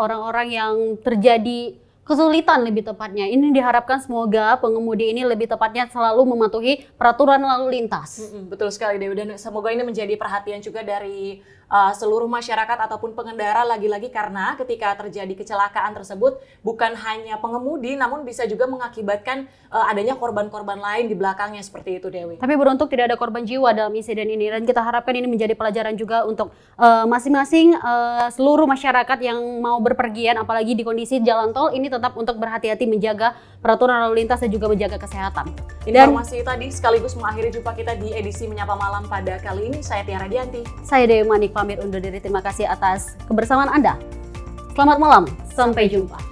orang-orang yang terjadi kesulitan lebih tepatnya. Ini diharapkan semoga pengemudi ini lebih tepatnya selalu mematuhi peraturan lalu lintas. Betul sekali, Dewi, dan semoga ini menjadi perhatian juga dari seluruh masyarakat ataupun pengendara, lagi-lagi karena ketika terjadi kecelakaan tersebut bukan hanya pengemudi namun bisa juga mengakibatkan adanya korban-korban lain di belakangnya seperti itu, Dewi. Tapi beruntung tidak ada korban jiwa dalam insiden ini dan kita harapkan ini menjadi pelajaran juga untuk masing-masing seluruh masyarakat yang mau berpergian, apalagi di kondisi jalan tol ini tetap untuk berhati-hati menjaga peraturan lalu lintas dan juga menjaga kesehatan. Informasi tadi sekaligus mengakhiri jumpa kita di edisi Menyapa Malam pada kali ini. Saya Tiara Dianti. Saya Dewi Manik pamit undur diri. Terima kasih atas kebersamaan Anda. Selamat malam, sampai jumpa.